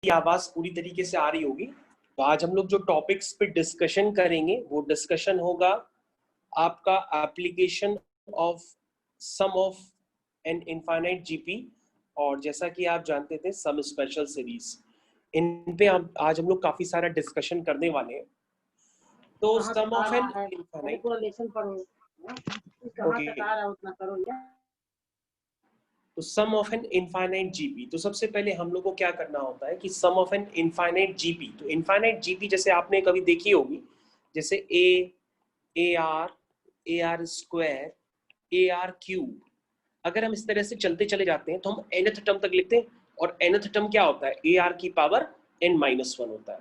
की आवाज पूरी तरीके से आ रही होगी। तो आज हम लोग जो टॉपिक्स पे डिस्कशन करेंगे वो डिस्कशन होगा आपका application of sum of an infinite GP, और जैसा कि आप जानते थे सम स्पेशल सीरीज, इन पे आज हम लोग काफी सारा डिस्कशन करने वाले हैं। तो सम ऑफ एन इनफाइनाइट, तो सम ऑफ एन इनफाइनाइट जीपी, तो सबसे पहले हम लोग को क्या करना होता है कि सम ऑफ एन इनफाइनाइट जीपी, तो इनफाइनाइट जीपी जैसे आपने कभी देखी होगी, जैसे A R square, A R cube. अगर हम इस तरह से चलते चले जाते हैं तो हम nth टर्म तक लिखते हैं, और nth टर्म क्या होता है, ए आर की पावर n-1 होता है।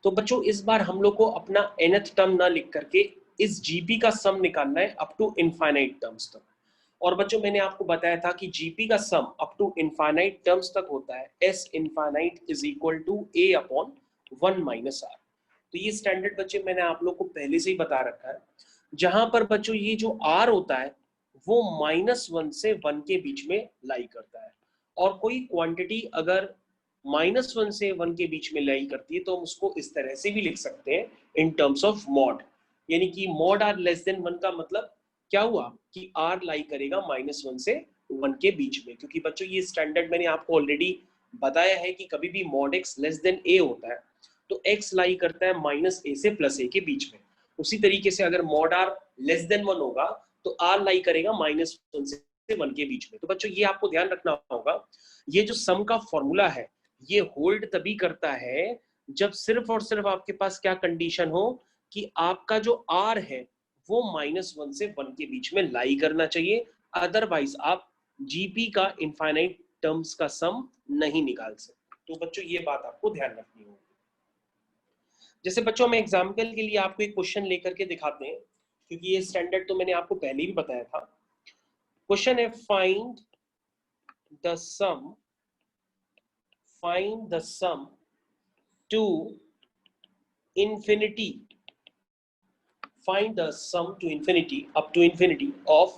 तो बच्चों इस बार हम लोग को अपना nth टर्म ना लिख करके इस जीपी का सम निकालना है अप टू इनफाइनाइट टर्म्स तक। और बच्चों मैंने आपको बताया था कि जीपी का sum up to infinite terms तक होता है S infinite is equal to a upon 1 minus r. तो ये स्टैंडर्ड बच्चे मैंने आप लोग को पहले से ही बता रखा है, जहां पर बच्चों ये जो आर होता है वो -1 से 1 के बीच में लाई करता है। और कोई क्वांटिटी अगर -1 से 1 के बीच में लाई करती है तो हम उसको इस तरह से भी लिख सकते हैं इन टर्म्स ऑफ मॉड, यानी कि मॉड आर लेस देन 1 का मतलब क्या हुआ कि आर लाई करेगा -1 से 1 के बीच में। क्योंकि बच्चों ये स्टैंडर्ड मैंने आपको ऑलरेडी बताया है कि कभी भी मॉड एक्स लेस देन ए होता है तो एक्स लाई करता है -a से +a के बीच में। उसी तरीके से अगर मॉड आर लेस देन 1 होगा तो आर लाई करेगा -1 से 1 के बीच में। तो बच्चों ये आपको ध्यान रखना होगा, ये जो सम का फॉर्मूला है ये होल्ड तभी करता है जब सिर्फ और सिर्फ आपके पास क्या कंडीशन हो कि आपका जो आर है वो -1 से 1 के बीच में लाई करना चाहिए, अदरवाइज आप जीपी का इनफाइनाइट टर्म्स का सम नहीं निकाल सकते। तो बच्चों ये बात आपको ध्यान रखनी होगी। जैसे बच्चों हम एग्जाम्पल के लिए आपको एक क्वेश्चन लेकर के दिखाते हैं, क्योंकि ये स्टैंडर्ड तो मैंने आपको पहले भी बताया था। क्वेश्चन है find the sum to infinity, find the sum to infinity up to infinity of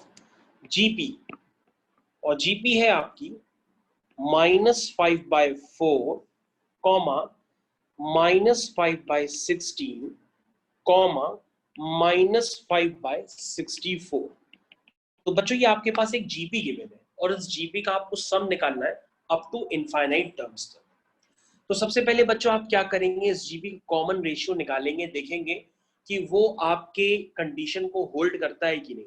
GP, और GP है आपकी -5/4, -5/16, -5/64। तो बच्चों ये आपके पास एक जीपी गिवन है और इस जीपी का आपको सम निकालना है अप टू इनफाइनाइट टर्म्स तक। तो सबसे पहले बच्चों आप क्या करेंगे, इस जीपी कॉमन रेशियो निकालेंगे, देखेंगे कि वो आपके कंडीशन को होल्ड करता है कि नहीं।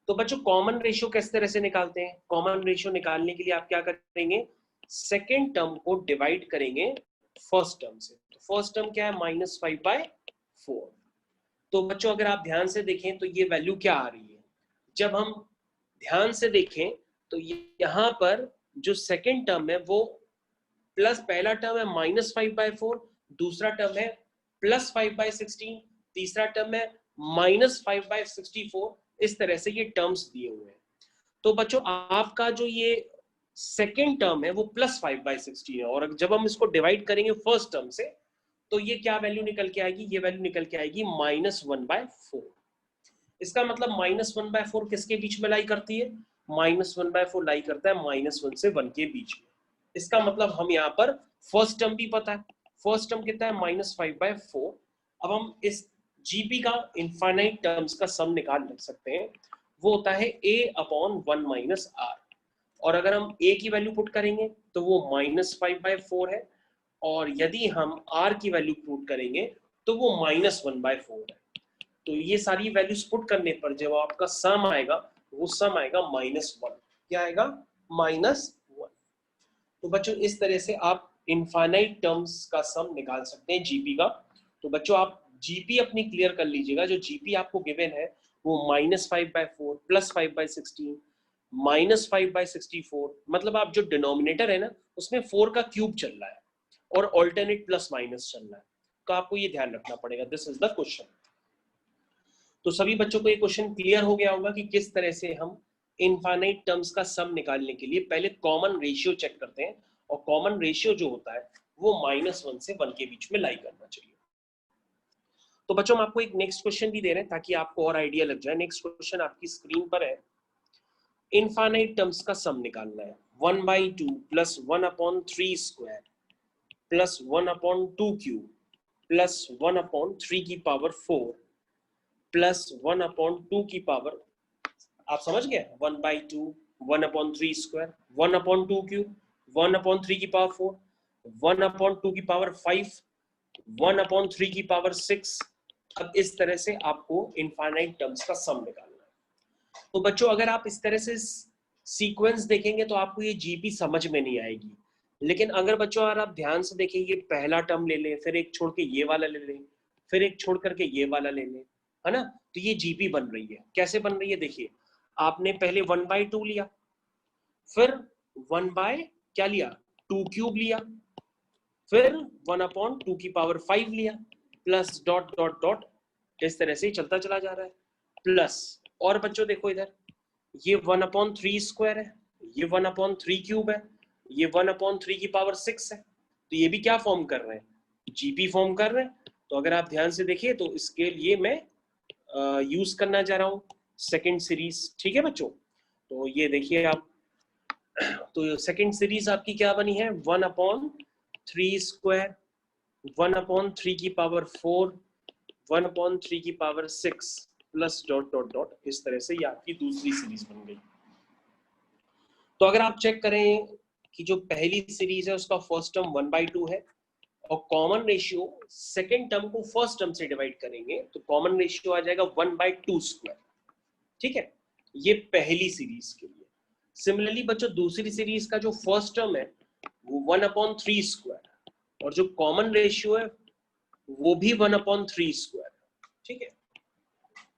तो बच्चों कॉमन रेशियो किस तरह से निकालते हैं, कॉमन रेशियो निकालने के लिए आप क्या करेंगे, सेकेंड टर्म को डिवाइड करेंगे फर्स्ट टर्म से। तो फर्स्ट टर्म क्या है, -5/4। तो बच्चों अगर आप ध्यान से देखें तो ये वैल्यू क्या आ रही है, जब हम ध्यान से देखें तो यहाँ पर जो सेकेंड टर्म है वो प्लस, पहला टर्म है -5/4, दूसरा टर्म है +5/16, तीसरा टर्म है -5/64। इस तरह से ये टर्म्स दिए हुए हैं। तो बच्चों आपका जो ये सेकेंड टर्म है वो +5/16 है, और जब हम इसको डिवाइड करेंगे फर्स्ट टर्म से तो ये क्या वैल्यू निकल के आएगी, ये वैल्यू निकल के आएगी -1/4। इसका मतलब -1/4 किसके बीच में लाई करती है, -1/4 लाई करता है -1 से 1 के बीच में। इसका मतलब हम यहाँ पर फर्स्ट टर्म भी पता है, फर्स्ट टर्म कितना है -5/4। अब हम इस जीपी का इनफाइनाइट टर्म्स का सम निकाल सकते हैं, वो होता है a/1 माइनस आर। और अगर हम a की वैल्यू पुट करेंगे तो वो -5/4 है, और यदि हम r की वैल्यू पुट करेंगे तो वो -1/4 है। तो ये सारी वैल्यूज पुट करने पर जब आपका सम आएगा वो सम आएगा -1। क्या आएगा, -1। तो बच्चों इस तरह से आप इनफाइनाइट टर्म्स का सम निकाल सकते हैं जीपी का। तो बच्चों आप जीपी अपनी क्लियर कर लीजिएगा, जो जीपी आपको गिवन है वो -5/4, +5/16, -5/64, मतलब आप जो डिनोमिनेटर है ना उसमें 4 का क्यूब चल रहा है और ऑल्टरनेट प्लस माइनस चल रहा है। तो आपको ये ध्यान रखना पड़ेगा। This is the question. तो सभी बच्चों को ये क्वेश्चन क्लियर हो गया होगा कि किस तरह से हम इनफाइनाइट टर्म्स का सम निकालने के लिए पहले कॉमन रेशियो चेक करते हैं, और कॉमन रेशियो जो होता है वो -1 से 1 के बीच में लाई करना चाहिए। तो बच्चों हम आपको एक नेक्स्ट क्वेश्चन भी दे रहे हैं ताकि आपको और आइडिया लग जाए। नेक्स्ट क्वेश्चन आपकी स्क्रीन पर है, इनफाइनाइट टर्म्स का सम निकालना है 1/2 + 1/3 स्क्वायर प्लस 1/2 क्यूब प्लस 1/3 की पावर 4 प्लस 1/2 की पावर, आप समझ गए, 1/2, 1/3 स्क्वायर, 1/2 क्यूब, 1/3 की पावर 4, 1/2 की पावर 5, 1/3 की पावर 6। अब इस तरह से आपको इनफाइनाइट टर्म्स का सम निकालना है। तो बच्चों अगर आप इस तरह से सीक्वेंस देखेंगे तो आपको ये जीपी समझ में नहीं आएगी, लेकिन अगर बच्चों अगर आप ध्यान से देखेंगे, पहला टर्म ले लें, फिर एक छोड़ के ये वाला ले लें, फिर एक छोड़ करके ये वाला ले लें, है ना, तो ये जीपी बन रही है। कैसे बन रही है देखिए, आपने पहले 1/2 लिया, फिर 1 क्या लिया, 2 क्यूब लिया, फिर 1/2 की पावर 5 लिया, प्लस डॉट डॉट डॉट, इस तरह से चलता चला जा रहा है, प्लस, और बच्चों देखो इधर, ये 1/3 स्क्वायर है, ये 1/3 क्यूब है, ये 1/3 की पावर 6 है, तो ये भी क्या फॉर्म कर रहे हैं, जीपी फॉर्म कर रहे हैं। तो अगर आप ध्यान से देखिए तो इसके लिए मैं यूज करना चाह रहा हूँ सेकेंड सीरीज, ठीक है बच्चों। तो ये देखिए आप, तो सेकेंड सीरीज आपकी क्या बनी है, 1/3 स्क्वायर, 1/3 की पावर 4, 1/3 की power 6 plus dot dot dot, इस तरह से ये आपकी दूसरी सीरीज बन गई। तो अगर आप चेक करें कि जो पहली सीरीज है उसका फर्स्ट टर्म 1/2 है, और कॉमन रेशियो सेकेंड टर्म को फर्स्ट टर्म से डिवाइड करेंगे तो कॉमन रेशियो आ जाएगा 1/2 स्क्वायर, ठीक है, ये पहली सीरीज के लिए। सिमिलरली बच्चों दूसरी सीरीज का जो फर्स्ट टर्म है वो 1/3 स्क्वायर, और जो कॉमन रेशियो है वो भी 1/3 स्क्वायर, ठीक है।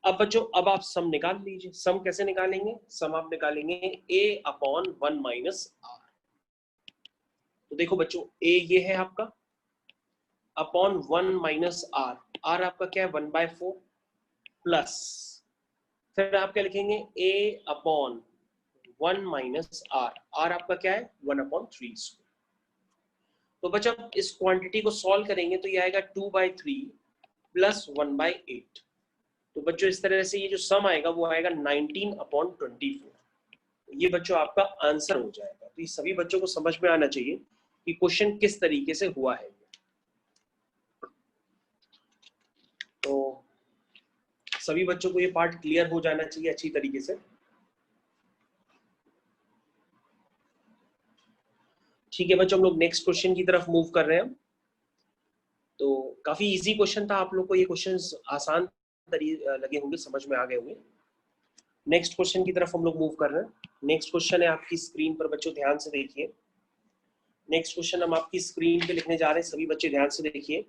अब बच्चों अब आप सम निकाल लीजिए। सम कैसे निकालेंगे, सम आप निकालेंगे a/1 - r। तो देखो बच्चों a ये है आपका, अपॉन 1 - r, r आपका क्या है 1/4, प्लस फिर आप क्या लिखेंगे a/1 - r, r आपका क्या है 1/3 स्क्वायर। तो बच्चों इस क्वांटिटी को सॉल्व करेंगे तो ये आएगा 2/3 प्लस 1/8। तो बच्चों इस तरह से ये जो सम आएगा वो आएगा 19/24। ये बच्चों आपका आंसर हो जाएगा। तो ये सभी बच्चों को समझ में आना चाहिए कि क्वेश्चन किस तरीके से हुआ है। तो सभी बच्चों को ये पार्ट क्लियर हो जाना चाहिए अच्छी तरीके से। ठीक है बच्चों, हम लोग नेक्स्ट क्वेश्चन की तरफ मूव कर रहे हैं। तो काफी इजी क्वेश्चन था, आप लोग को ये क्वेश्चंस आसान लगे होंगे, समझ में आ गए होंगे। नेक्स्ट क्वेश्चन की तरफ हम लोग मूव कर रहे हैं। नेक्स्ट क्वेश्चन है आपकी स्क्रीन पर, बच्चों ध्यान से देखिए। नेक्स्ट क्वेश्चन हम आपकी स्क्रीन पे लिखने जा रहे हैं, सभी बच्चे ध्यान से देखिए।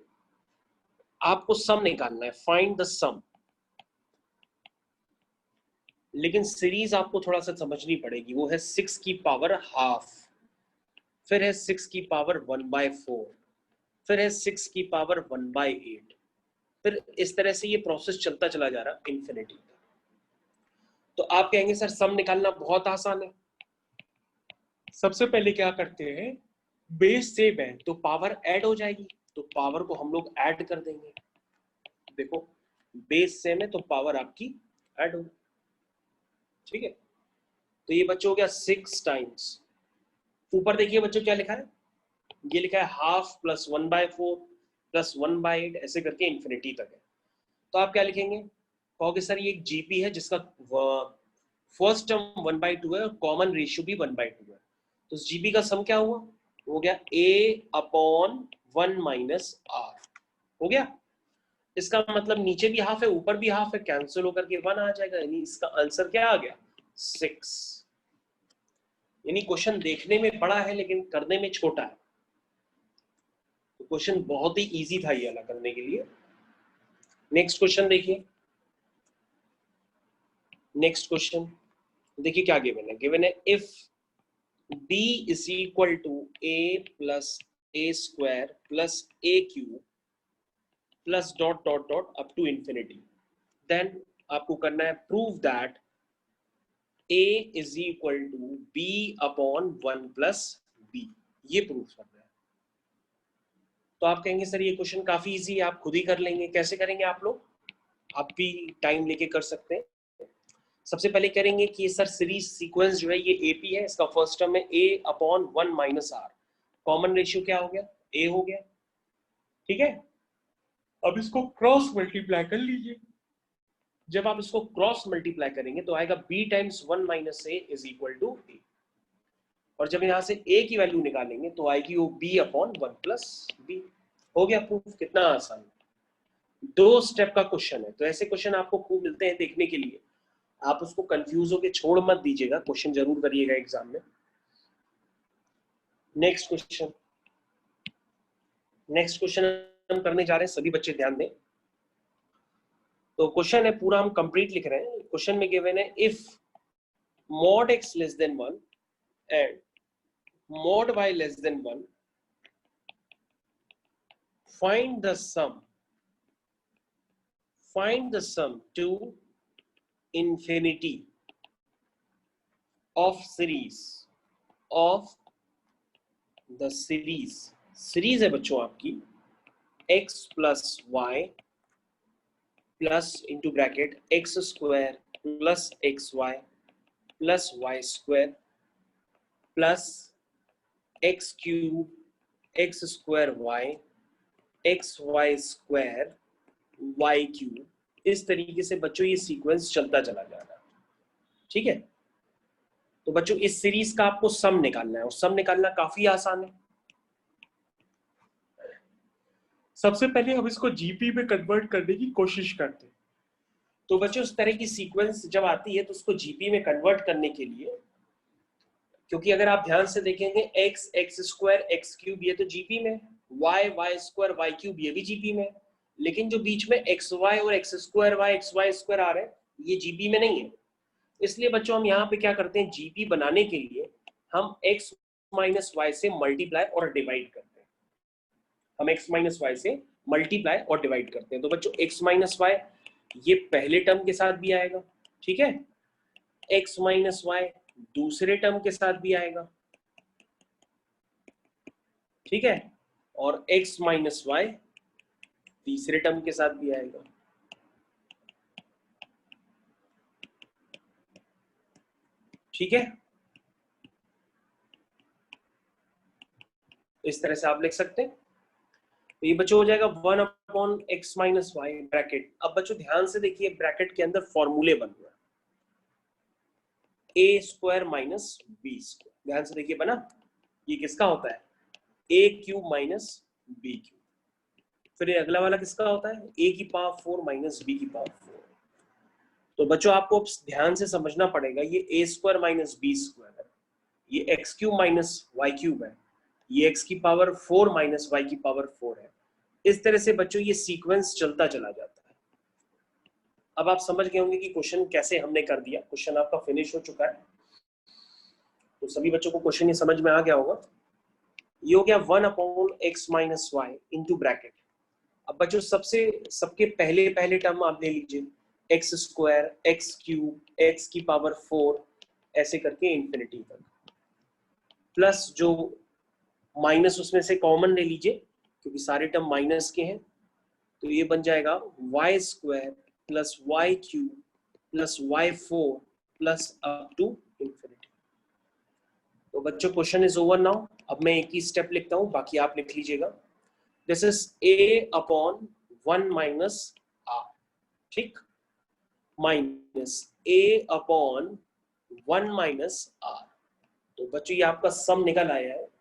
आपको सम निकालना है, फाइंड द सम, लेकिन सीरीज आपको थोड़ा सा समझनी पड़ेगी। वो है 6 की पावर हाफ, फिर है 6 की पावर 1/4, फिर है 6 की पावर 1/8, फिर इस तरह से ये प्रोसेस चलता चला जा रहा इंफिनिटी। तो आप कहेंगे सर सम निकालना बहुत आसान है। सबसे पहले क्या करते हैं, बेस सेम है तो पावर ऐड हो जाएगी, तो पावर को हम लोग ऐड कर देंगे। देखो बेस सेम है तो पावर आपकी ऐड होगी, ठीक है। तो ये बच्चों हो गया 6 टाइम्स, ऊपर देखिए बच्चों क्या लिखा है, ये लिखा है हाफ प्लस 1/4 प्लस 1/8, ऐसे करके इंफिनिटी तक है। तो आप क्या लिखेंगे, कहोगे सर ये एक जीपी है जिसका फर्स्ट टर्म 1/2 है और कॉमन रेशियो भी 1/2 है, तो इस जीपी का सम क्या हुआ, हो गया a/1 - r, हो गया। इसका मतलब नीचे भी हाफ है ऊपर भी हाफ है, कैंसिल होकर के 1 आ जाएगा, यानी इसका आंसर क्या आ गया 6। यानी क्वेश्चन देखने में बड़ा है लेकिन करने में छोटा है। तो क्वेश्चन बहुत ही इजी था ये वाला करने के लिए। नेक्स्ट क्वेश्चन देखिए, नेक्स्ट क्वेश्चन देखिए क्या गिवन है। गिवन है if b is equal to a plus a square plus a cube plus dot dot dot up to infinity, then आपको करना है prove that a is equal to b/1 plus b, ये prove करना है। तो आप कहेंगे सर ये क्वेश्चन काफी इजी है, आप खुद ही कर लेंगे। कैसे करेंगे आप लोग, आप भी टाइम लेके कर सकते हैं। सबसे पहले करेंगे कि सर सीरीज सीक्वेंस जो है ये एपी है, इसका फर्स्ट टर्म है a/1 - r, कॉमन रेशियो क्या हो गया ए हो गया, ठीक है। अब इसको क्रॉस मल्टीप्लाई कर लीजिए। जब आप इसको क्रॉस मल्टीप्लाई करेंगे तो आएगा b times 1 minus a is equal to a, और जब यहां से a की वैल्यू निकालेंगे तो आएगी वो b अपॉन 1 प्लस बी। हो गया प्रूफ। कितना आसान, 2 स्टेप का क्वेश्चन है। तो ऐसे क्वेश्चन आपको खूब मिलते हैं देखने के लिए, आप उसको कंफ्यूज होके छोड़ मत दीजिएगा, क्वेश्चन जरूर करिएगा एग्जाम में। नेक्स्ट क्वेश्चन हम करने जा रहे हैं, सभी बच्चे ध्यान दें। तो क्वेश्चन है पूरा हम कंप्लीट लिख रहे हैं। क्वेश्चन में गिवन है if mod x less than 1 and mod y less than 1, find the sum to infinity of the series है बच्चों आपकी x plus y plus into bracket x square plus xy plus y square plus x cube x square y xy square y cube। इस तरीके से बच्चों ये sequence चलता चला जा रहा है, ठीक है। तो बच्चों इस सीरीज का आपको सम निकालना है, और सम निकालना काफी आसान है। सबसे पहले हम इसको जीपी में कन्वर्ट करने की कोशिश करते हैं। तो बच्चों इस तरह की सीक्वेंस जब आती है तो उसको जीपी में कन्वर्ट करने के लिए, क्योंकि अगर आप ध्यान से देखेंगे x x square x cube ये तो जीपी में, y y square y cube ये भी जीपी में, लेकिन जो बीच में xy और x square y xy square आ रहे हैं ये जीपी में नहीं है। इसलिए बच्चों हम यहाँ पे क्या करते हैं, जीपी बनाने के लिए हम x माइनस वाई से मल्टीप्लाई और डिवाइड करते हैं। हम x माइनस वाई से मल्टीप्लाई और डिवाइड करते हैं। तो बच्चों x माइनस वाई ये पहले टर्म के साथ भी आएगा, ठीक है। x माइनस वाई दूसरे टर्म के साथ भी आएगा, ठीक है। और x माइनस वाई तीसरे टर्म के साथ भी आएगा, ठीक है। इस तरह से आप लिख सकते हैं। तो ये बच्चों हो जाएगा 1 upon x minus y bracket. अब बच्चों ध्यान से देखिए ब्रैकेट के अंदर फॉर्मूले बन रहा है, a square minus b square. ध्यान से देखिए बना, ये किसका होता है, a cube minus b cube. फिर ये अगला वाला किसका होता है, ए की पावर 4 माइनस बी की पावर 4। तो बच्चों आपको ध्यान से समझना पड़ेगा, ये a square minus b square है, ये x cube minus y cube है, ये x की पावर 4 माइनस वाई की पावर 4 है। इस तरह से बच्चों ये सीक्वेंस चलता चला जाता है। अब आप समझ गए होंगे कि क्वेश्चन कैसे हमने कर दिया। क्वेश्चन आपका फिनिश हो चुका है, तो सभी बच्चों को क्वेश्चन ये समझ में आ गया होगा। ये हो गया 1 upon x minus y into bracket. अब बच्चों सबके पहले टर्म आप ले लीजिए, x square x cube x की पावर 4 ऐसे करके इंफिनिटी तक, प्लस जो माइनस उसमें से कॉमन ले लीजिए क्योंकि सारे टर्म माइनस के हैं। तो ये बन जाएगा y square plus y cube plus y 4 plus up to infinity. तो बच्चों क्वेश्चन इज ओवर नाउ। अब मैं एक ही स्टेप लिखता हूं, बाकी आप लिख लीजिएगा। This is a upon 1 minus r, ठीक, minus a upon 1 minus r. तो बच्चों ये आपका सम निकल आया है।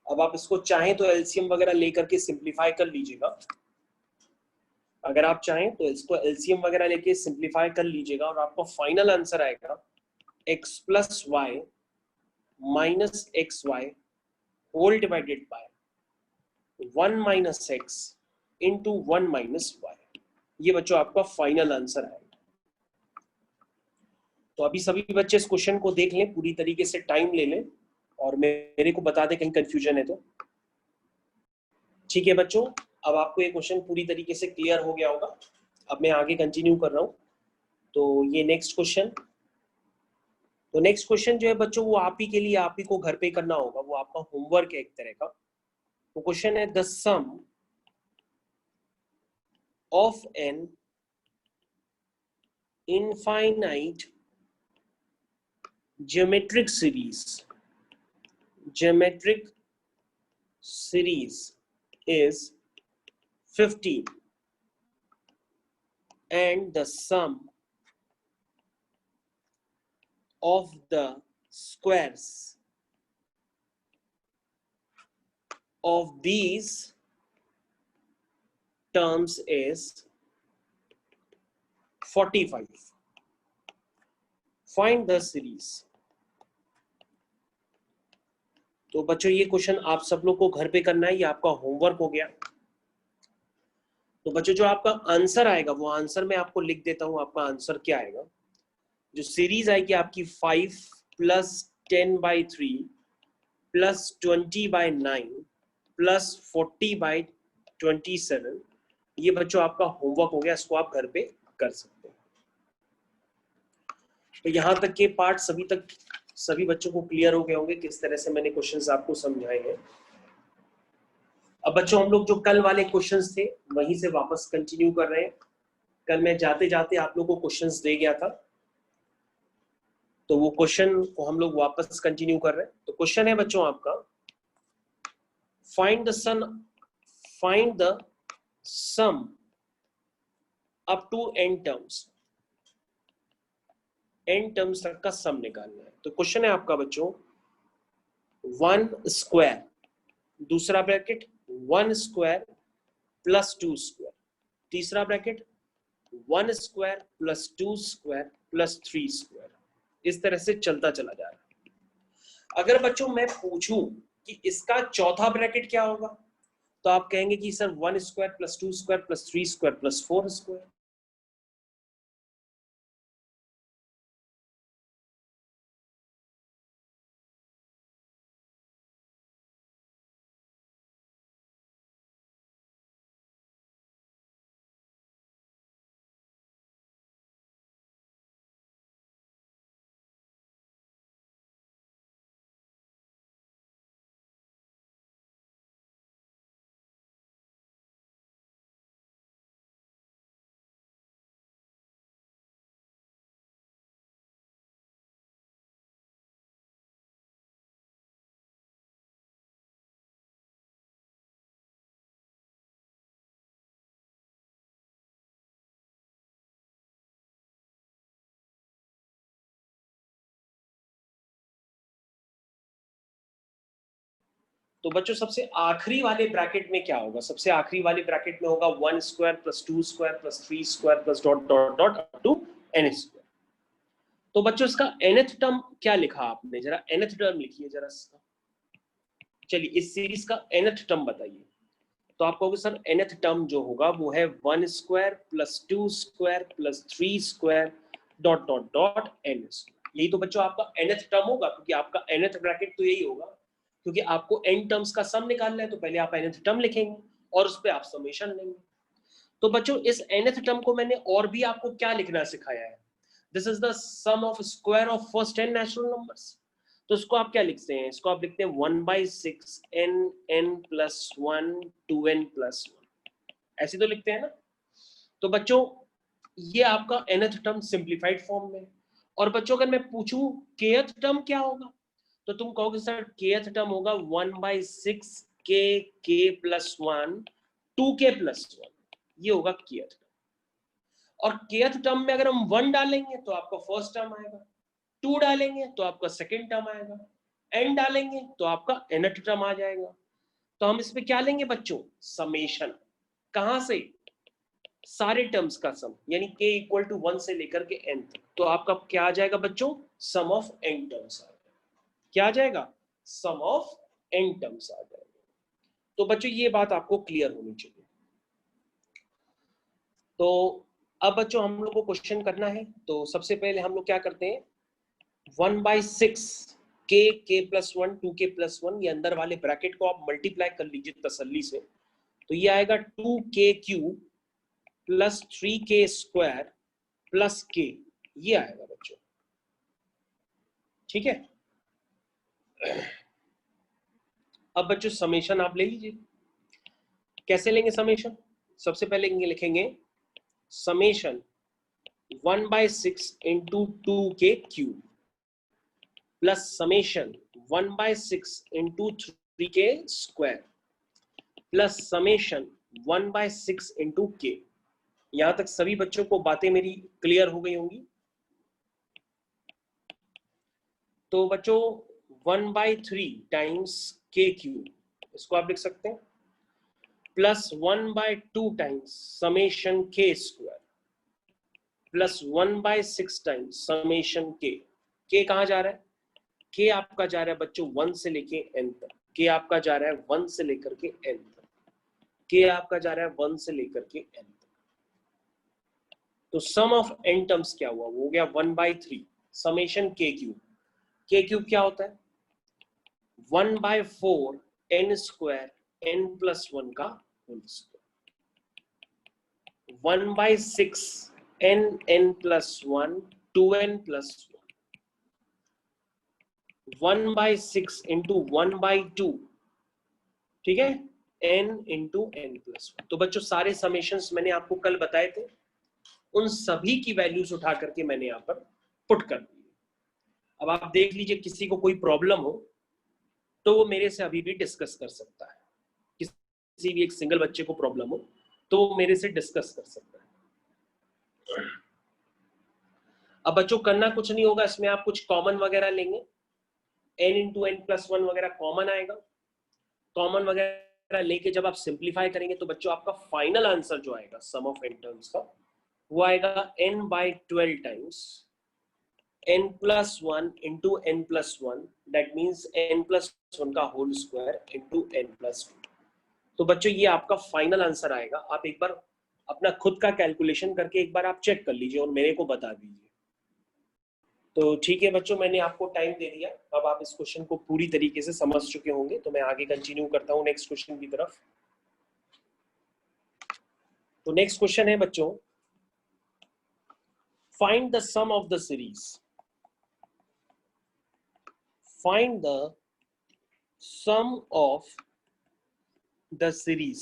अब आप इसको चाहें तो एलसीएम वगैरह लेकर के सिंप्लीफाई कर लीजिएगा। अगर आप चाहें तो इसको एलसीएम वगैरह लेके सिंप्लीफाई कर लीजिएगा और आपका फाइनल आंसर आएगा x plus y minus x y whole divided by 1 minus x into 1 minus y. ये बच्चों आपका फाइनल आंसर आएगा। तो अभी सभी बच्चे इस क्वेश्चन को देख लें, पूरी तरीके से टाइम ले लें और मेरे को बता दें कहीं कंफ्यूजन है तो। ठीक है बच्चों, अब आपको ये क्वेश्चन पूरी तरीके से क्लियर हो गया होगा। अब मैं आगे कंटिन्यू कर रहा हूं। तो ये नेक्स्ट क्वेश्चन, तो नेक्स्ट क्वेश्चन जो है बच्चों वो आप ही के लिए, आप ही को घर पे करना होगा, वो आपका होमवर्क है एक तरह का। तो क्वेश्चन है the sum of an infinite geometric series is 15 and the sum of the squares of these terms is 45. Find the series. तो बच्चों ये क्वेश्चन आप सब लोग को घर पे करना है, ये आपका होमवर्क हो गया। तो बच्चों जो आपका आंसर आएगा वो आंसर मैं आपको लिख देता हूं, आपका आंसर क्या आएगा। जो सीरीज आएगी आपकी 5 प्लस 10/3 प्लस 20/9 प्लस 40/27, ये बच्चों आपका होमवर्क हो गया, इसको आप घर पे कर सकते हैं। तो यहां तक के पार्ट सभी बच्चों को क्लियर हो गए होंगे किस तरह से मैंने क्वेश्चंस आपको समझाए हैं। अब बच्चों हम लोग जो कल वाले क्वेश्चंस थे वहीं से वापस कंटिन्यू कर रहे हैं। कल मैं जाते जाते आप लोगों को क्वेश्चंस दे गया था, तो वो क्वेश्चन को हम लोग वापस कंटिन्यू कर रहे हैं। तो क्वेश्चन है बच्चों आपका, find the sum up to n terms. n terms तक का सम निकालना है। तो क्वेश्चन है आपका बच्चों 1 स्क्वायर, दूसरा ब्रैकेट 1 स्क्वायर प्लस 2 स्क्वायर, तीसरा bracket 1 square plus 2 square plus 3 square, इस तरह से चलता चला जा रहा है। अगर बच्चों मैं पूछूं कि इसका चौथा ब्रैकेट क्या होगा, तो आप कहेंगे कि sir 1 square plus 2 square plus 3 square plus 4 square. तो बच्चों सबसे आखिरी वाले ब्रैकेट में क्या होगा, सबसे आखिरी वाले ब्रैकेट में होगा 1 square plus 2 square plus 3 square plus dot dot dot up to n square. तो बच्चों इसका nth टर्म क्या लिखा आपने, जरा nth टर्म लिखिए जरा इसका। चलिए इस सीरीज का nth टर्म बताइए। तो आप कहोगे सर nth टर्म जो होगा वो है 1 square plus 2 square plus 3 square dot dot dot n square. यही तो बच्चों आपका nth टर्म होगा, क्योंकि आपका nth ब्रैकेट तो यही होगा, क्योंकि आपको n टर्म्स का सम निकालना है। तो पहले आप nth टर्म लिखेंगे और उस पर आप समेशन लेंगे। तो बच्चों इस nth टर्म को मैंने और भी आपको क्या लिखना सिखाया है, this is the sum of square of first 10 natural numbers. तो इसको आप क्या लिखते हैं, इसको आप लिखते हैं 1/6 n प्लस 1 2n प्लस 1, ऐसे तो लिखते हैं ना। तो बच्चों ये आपका nth टर्म सिंप्लीफाइड फॉर्म में। और बच्चों अगर मैं पूछूं kth टर्म क्या होगा, तो तुम कहोगे सर kth टर्म होगा 1/6 k प्लस 1 2k प्लस 1, ये होगा kth टर्म। और kth टर्म में अगर हम 1 डालेंगे तो आपका फर्स्ट टर्म आएगा, 2 डालेंगे तो आपका सेकेंड टर्म आएगा, n डालेंगे तो आपका nth टर्म आ जाएगा। तो हम इसमें क्या लेंगे बच्चों, समेशन। कहां से, सारे टर्म्स का सम, यानी k इक्वल टू 1 से लेकर के n तक। तो आपका क्या आ जाएगा बच्चों, सम ऑफ n टर्म्स आ जाएगा। क्या आ जाएगा, सम ऑफ n टर्म्स आ जाएगा। तो बच्चों ये बात आपको क्लियर होनी चाहिए। तो अब बच्चों हम लोग को क्वेश्चन करना है। तो सबसे पहले हम लोग क्या करते हैं, 1/6 k प्लस 1 2k प्लस 1, ये अंदर वाले ब्रैकेट को आप मल्टीप्लाई कर लीजिए तसल्ली से। तो ये आएगा 2k cube plus 3k square plus k, ये आएगा बच्चों। ठीक है, अब बच्चों समेशन आप ले लीजिए। कैसे लेंगे समेशन, सबसे पहले लिखेंगे summation 1/6 into 2k cube plus summation 1/6 into 3k square plus summation 1/6 into के। यहां तक सभी बच्चों को बातें मेरी क्लियर हो गई होंगी। तो बच्चों 1/3 टाइम्स के क्यूब, इसको आप लिख सकते हैं, प्लस 1/2 टाइम्स समेशन के स्क्वायर प्लस 1/6 टाइम्स समेशन के। के कहां जा रहा है? के आपका जा रहा है बच्चों 1 से लेके n तक। के आपका जा रहा है 1 से लेकर के n तक। के आपका जा रहा है 1 से लेकर के n तक। तो सम ऑफ n टर्म्स क्या हुआ? वो हो गया 1/3 समेशन के क्यूब। के क्यूब क्या होता है? 1/4 n स्क्वायर n प्लस 1 का whole square, 1/6 n plus 1 2n plus 1/6 into 1/2, ठीक है, n इंटू n प्लस 1। तो बच्चों सारे समेशंस मैंने आपको कल बताए थे, उन सभी की वैल्यूज उठा करके मैंने यहां पर पुट कर दी। अब आप देख लीजिए, किसी को कोई प्रॉब्लम हो तो वो मेरे से अभी भी डिस्कस कर सकता है। किसी भी एक सिंगल बच्चे को प्रॉब्लम हो तो वो मेरे से डिस्कस कर सकता है। अब बच्चों करना कुछ नहीं होगा, इसमें आप कुछ कॉमन वगैरह लेंगे, n इंटू n प्लस 1 वगैरह कॉमन आएगा। कॉमन वगैरह लेके जब आप सिंप्लीफाई करेंगे तो बच्चों आपका फाइनल आंसर जो आएगा सम ऑफ n टर्म्स का, वो आएगा n/12 times n plus 1 into n plus 1, that means n plus 1 का whole square into n plus 2। तो बच्चों ये आपका फाइनल आंसर आएगा। आप एक बार अपना खुद का कैलकुलेशन करके एक बार आप चेक कर लीजिए और मेरे को बता दीजिए। तो ठीक है बच्चों, मैंने आपको टाइम दे दिया। अब आप इस क्वेश्चन को पूरी तरीके से समझ चुके होंगे, तो मैं आगे कंटिन्यू करता हूं नेक्स्ट क्वेश्चन की तरफ। तो नेक्स्ट क्वेश्चन है बच्चों, find the sum of the series. Find the sum of the series.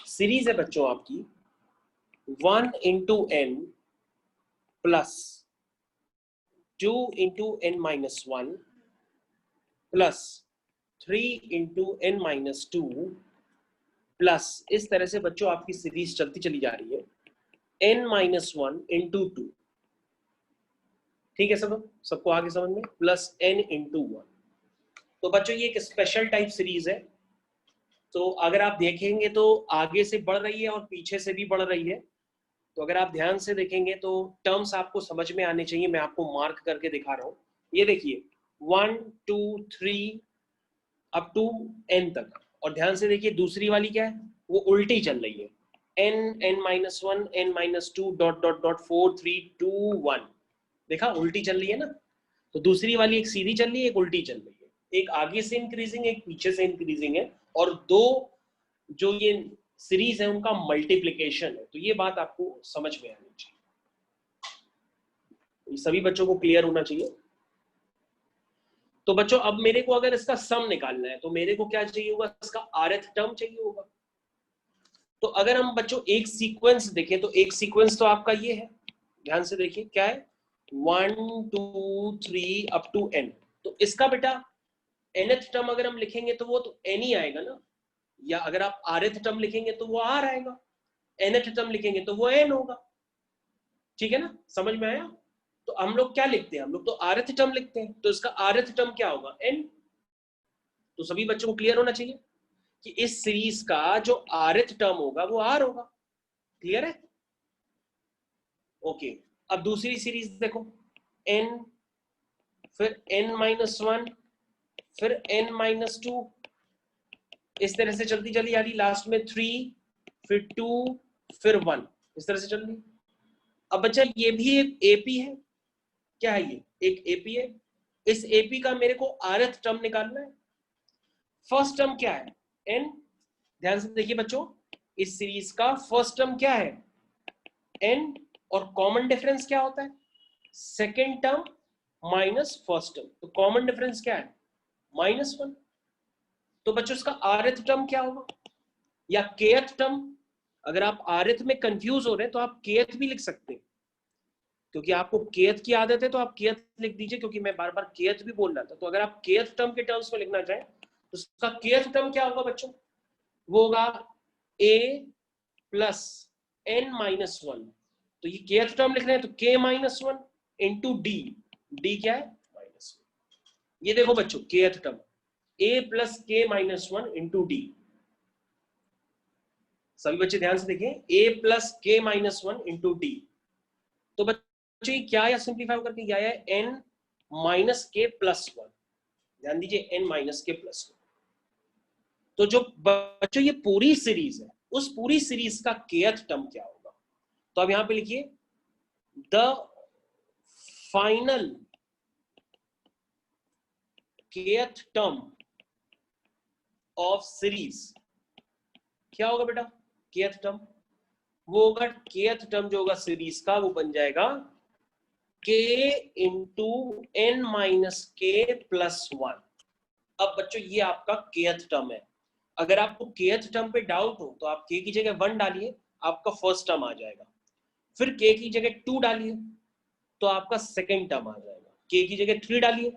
Series है बच्चों आपकी 1 into n plus 2 into n minus 1 plus 3 into n minus 2 plus, इस तरह से बच्चों आपकी सीरीज चलती चली जा रही है n माइनस 1 इंटू 2। ठीक है सबको आगे समझ में? Plus n into 1। तो बच्चों ये एक स्पेशल टाइप सीरीज है। तो अगर आप देखेंगे तो आगे से बढ़ रही है और पीछे से भी बढ़ रही है। तो अगर आप ध्यान से देखेंगे तो टर्म्स आपको समझ में आने चाहिए। मैं आपको मार्क करके दिखा रहा हूं, ये देखिए 1 2 3 अप टू n तक। और ध्यान से देखिए दूसरी वाली क्या है, वो उल्टी चल रही है, n minus 1 n minus 2 dot dot dot 4 3 2 1। देखा, उल्टी चल रही है ना। तो दूसरी वाली एक सीधी चल रही है, एक उल्टी चल रही है, एक आगे से इंक्रीजिंग एक पीछे से इंक्रीजिंग है, और दो जो ये सीरीज है उनका मल्टीप्लीकेशन है। तो ये बात आपको समझ में आनी चाहिए, ये सभी बच्चों को क्लियर होना चाहिए। तो बच्चों अब मेरे को अगर इसका सम निकालना है तो मेरे को क्या चाहिए होगा, इसका rth टर्म चाहिए होगा। तो अगर हम बच्चों एक सीक्वेंस देखें तो एक सीक्वेंस तो आपका ये है, ध्यान से देखिए क्या है, 1 2 3 अप टू n। तो इसका बेटा nth टर्म अगर हम लिखेंगे तो वो तो n ही आएगा ना, या अगर आप rth टर्म लिखेंगे तो वो r आएगा, nth टर्म लिखेंगे तो वो n होगा। ठीक है ना, समझ में आया? तो हम लोग क्या लिखते हैं, हम लोग तो rth टर्म लिखते हैं, तो इसका rth टर्म क्या होगा, n। तो सभी बच्चों को क्लियर होना चाहिए कि इस सीरीज का जो rth टर्म होगा वो r होगा। क्लियर है? ओके, अब दूसरी सीरीज देखो, n फिर n माइनस 1 फिर n माइनस 2, इस तरह से चलती चली आ रही, लास्ट में 3 फिर 2 फिर 1, इस तरह से चल रही। अब बच्चा ये भी एक एपी है, क्या है ये, एक एपी है। इस एपी का मेरे को rth टर्म निकालना है। फर्स्ट टर्म क्या है, n। ध्यान से देखिए बच्चों, इस सीरीज का फर्स्ट टर्म क्या है, n, और कॉमन डिफरेंस क्या होता है, second term minus first term. तो कॉमन डिफरेंस क्या है, -1। तो बच्चों इसका rth टर्म क्या होगा, या kth टर्म। अगर आप rth में कंफ्यूज हो रहे हैं तो आप kth भी लिख सकते हैं, क्योंकि आपको kth की आदत है तो आप kth लिख दीजिए, क्योंकि मैं बार बार kth भी बोल रहा था। तो अगर आप kth टर्म के टर्म्स में लिखना चाहें उसका kth टर्म क्या होगा बच्चों? वो होगा a plus n minus one. तो ये kth टर्म लिख रहे हैं तो k minus one into D. D क्या है? Minus one. ये देखो बच्चों kth term a plus k minus one into D. सभी बच्चे ध्यान से देखें, a plus k minus one into D. तो बच्चों ये क्या है? सिंप्लीफाई करके क्या है? n माइनस के प्लस वन। ध्यान दीजिए n माइनस के प्लस वन। तो जो बच्चों ये पूरी सीरीज है, उस पूरी सीरीज का kth टर्म क्या होगा? तो अब यहां पे लिखिए the final kth term of series क्या होगा बेटा? kth टर्म वो होगा, kth टर्म जो होगा सीरीज का वो बन जाएगा k इंटू एन माइनस के प्लस वन। अब बच्चों ये आपका kth टर्म है। अगर आपको kth टर्म पे डाउट हो तो आप k की जगह 1 डालिए, आपका फर्स्ट टर्म आ जाएगा। फिर k की जगह 2 डालिए तो आपका सेकंड टर्म आ जाएगा। k की जगह 3 डालिए,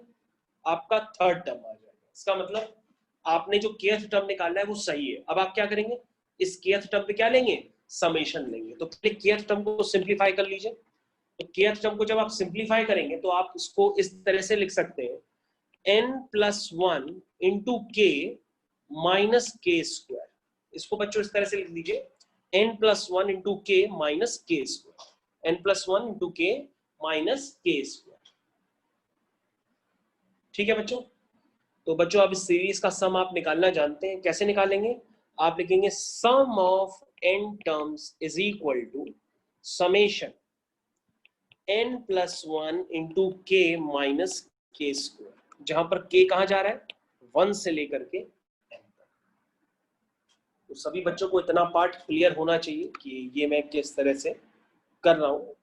आपका थर्ड टर्म आ जाएगा। इसका मतलब आपने जो kth टर्म निकाला है वो सही है। अब आप क्या करेंगे? इस kth टर्म पे क्या लेंगे? समेशन लेंगे। तो पहले kth टर्म को सिंप्लीफाई कर लीजिए। तो kth टर्म को जब आप सिंप्लीफाई करेंगे तो आप इसको इस तरह से लिख सकते हैं, n plus one into k minus k square. इसको बच्चों इस तरह से लिख दीजिए, n plus one into k minus k square. n plus one into k minus k square. ठीक है बच्चों? तो बच्चों अब इस सीरीज का सम आप निकालना जानते हैं, कैसे निकालेंगे? आप लिखेंगे sum of n terms is equal to summation n plus one into k minus k square, जहां पर k कहां जा रहा है? 1 से लेकर के n तक। तो सभी बच्चों को इतना पार्ट क्लियर होना चाहिए कि ये मैं किस तरह से कर रहा हूं।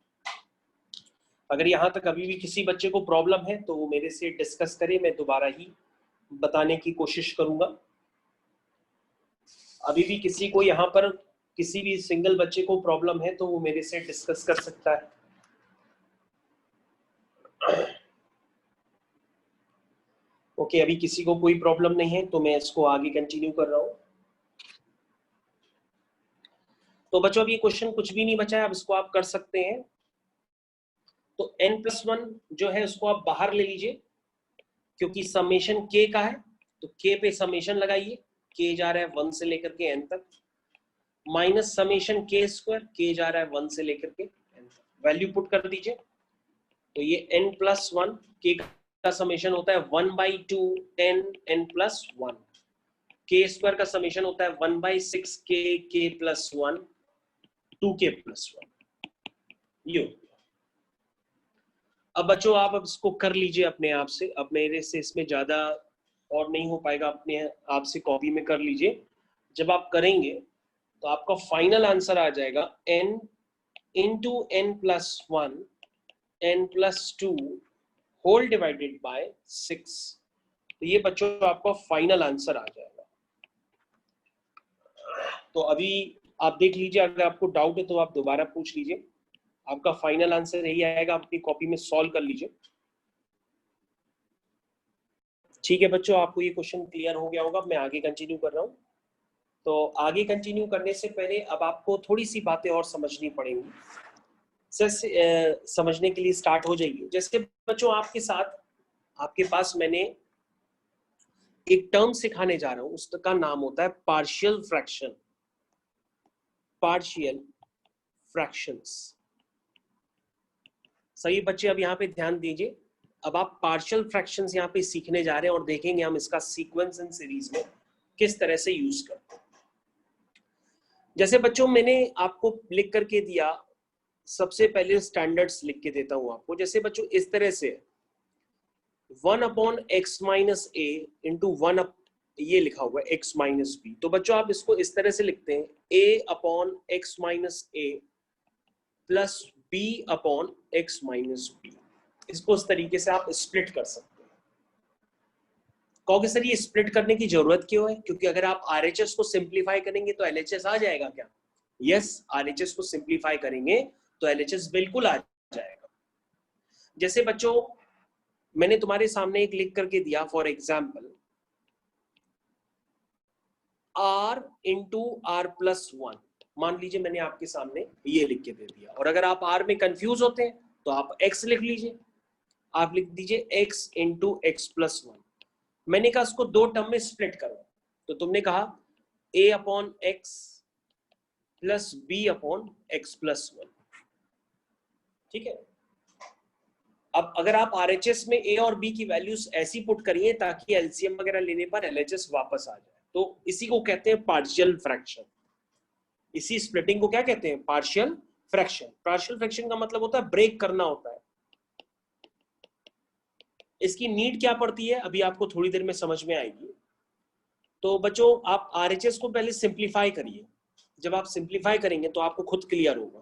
अगर यहां तक अभी भी किसी बच्चे को प्रॉब्लम है तो वो मेरे से डिस्कस करे, मैं दोबारा ही बताने की कोशिश करूंगा। अभी भी किसी को यहाँ पर किसी भी सिंगल बच्चे को प्रॉब्लम है तो वो मेरे से डिस्कस कर सकता है। ओके, अभी किसी को कोई प्रॉब्लम नहीं है तो मैं इसको आगे कंटिन्यू कर रहा हूं। तो बच्चों अब ये क्वेश्चन कुछ भी नहीं बचा है, अब इसको आप कर सकते हैं। तो n प्लस वन जो है उसको आप बाहर ले लीजिए, क्योंकि समेशन k का है तो k पे समेशन लगाइए। k जा रहा है 1 से लेकर के n तक, minus summation k square, k जा रहा है 1 से लेकर के n तक। वैल्यू पुट कर दीजिए। तो ये n प्लस वन k का समेशन होता है 1/2 n plus one. k square का समेशन होता है 1/6 k plus one 2k plus one. यो अब बच्चों आप अब इसको कर लीजिए अपने आप से। अब मेरे से इसमें ज्यादा और नहीं हो पाएगा, अपने आप से कॉपी में कर लीजिए। जब आप करेंगे तो आपका फाइनल आंसर आ जाएगा n into n plus one n plus two whole divided by 6। तो ये बच्चों आपका फाइनल आंसर आ जाएगा। तो अभी आप देख लीजिए, अगर आपको डाउट है तो आप दोबारा पूछ लीजिए। आपका फाइनल आंसर यही आएगा, अपनी कॉपी में सॉल्व कर लीजिए। ठीक है बच्चों, आपको ये क्वेश्चन क्लियर हो गया होगा। मैं आगे कंटिन्यू कर रहा हूँ। तो आगे कंटिन्यू करने से पहले अब आपको थोड़ी सी बातें और समझनी पड़ेंगी। समझने के लिए स्टार्ट हो जाइए। जैसे बच्चों आपके साथ आपके पास मैंने एक टर्म सिखाने जा रहा हूं, उसका नाम होता है पार्शियल फ्रैक्शन। Partial fractions. सही बच्चे अब यहाँ पे ध्यान दीजिए। अब आप पार्शियल फ्रैक्शंस यहाँ पे सीखने जा रहे हैं और देखेंगे हम इसका सीक्वेंस एंड सीरीज में किस तरह से यूज करते हैं। जैसे बच्चों मैंने आपको लिख करके दिया, सबसे पहले स्टैंडर्ड्स लिख के देता हूं आपको। जैसे बच्चों इस तरह से 1/x माइनस ए इंटू वन, ये लिखा हुआ है x माइनस बी। तो बच्चों आप इसको इस तरह से लिखते हैं a/x माइनस ए प्लस b/x माइनस बी। इसको इस तरीके से आप स्प्लिट कर सकते हैं। कहोगे सर ये स्प्लिट करने की जरूरत क्यों है? क्योंकि अगर आप RHS को सिंप्लीफाई करेंगे तो LHS आ जाएगा क्या? यस, RHS को सिंप्लीफाई करेंगे तो LHS बिल्कुल आ जाएगा। जैसे बच्चों मैंने तुम्हारे सामने एक लिख करके दिया, for example r into r plus one. मान लीजिए मैंने आपके सामने ये लिख के दे दिया, और अगर आप r में कंफ्यूज होते हैं तो आप x लिख लीजिए, आप लिख दीजिए x into x plus one. मैंने कहा इसको दो टर्म में स्प्लिट करो, तो तुमने कहा a upon x plus b upon x plus one. ठीक है, अब अगर आप आरएचएस में ए और बी की वैल्यूज ऐसी पुट करिए ताकि एलसीएम वगैरह लेने पर एलएचएस वापस आ जाए, तो इसी को कहते हैं पार्शियल फ्रैक्शन। इसी स्प्लिटिंग को क्या कहते हैं? Partial fraction. पार्शियल फ्रैक्शन का मतलब होता है ब्रेक करना होता है। इसकी नीड क्या पड़ती है अभी आपको थोड़ी देर में समझ में आएगी। तो बच्चों आप आरएचएस को पहले सिंप्लीफाई करिए, जब आप सिंप्लीफाई करेंगे तो आपको खुद क्लियर होगा।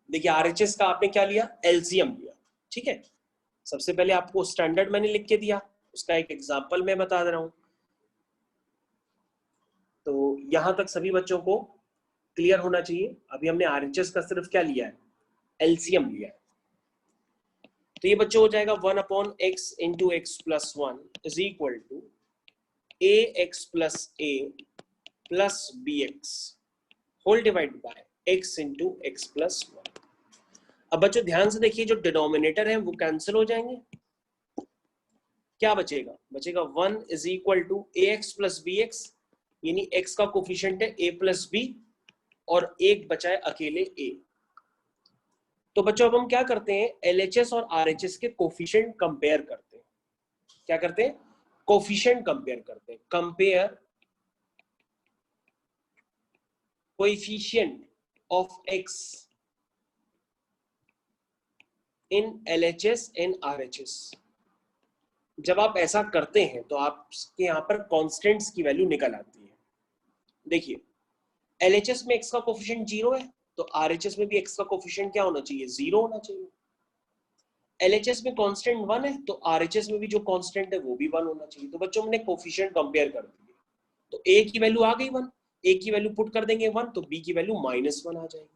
देखिए आरएचएस का आपने क्या लिया? एलसीएम लिया। ठीक है, सबसे पहले आपको स्टैंडर्ड मैंने लिख के दिया, उसका एक एग्जांपल मैं बता दे रहा हूं। तो यहां तक सभी बच्चों को क्लियर होना चाहिए। अभी हमने आरएचएस का सिर्फ क्या लिया है? एलसीएम लिया है। तो ये बच्चों हो जाएगा 1 upon x into x plus one is equal to a x plus a plus b x whole divide by x into x plus one. अब बच्चों ध्यान से देखिए, जो डिनोमिनेटर है वो कैंसिल हो जाएंगे, क्या बचेगा? बचेगा 1 is equal to a x plus b x, यानी एक्स का कोफिशिएंट है a प्लस बी, और एक बचा है अकेले a। तो बच्चों अब हम क्या करते हैं? एलएचएस और आरएचएस के कोफिशिएंट कंपेयर करते हैं। क्या करते हैं? कोफिशिएंट कंपेयर करते हैं। Compare coefficient of x in LHS and RHS. जब आप ऐसा करते हैं तो आपके यहाँ पर कांस्टेंट्स की वैल्यू निकल आती है। देखिए एलएचएस में एक्स का कोफिशिएंट 0 है, तो आरएचएस में भी एक्स का कोफिशिएंट क्या होना चाहिए? 0 होना चाहिए। एलएचएस में कांस्टेंट 1 है, तो आरएचएस में भी जो कांस्टेंट है वो भी 1 होना चाहिए। तो बच्चों हमने कोफिशिएंट कंपेयर कर दिए, तो ए की वैल्यू आ गई 1, ए की वैल्यू पुट कर देंगे 1, तो बी की वैल्यू -1 आ जाएगी।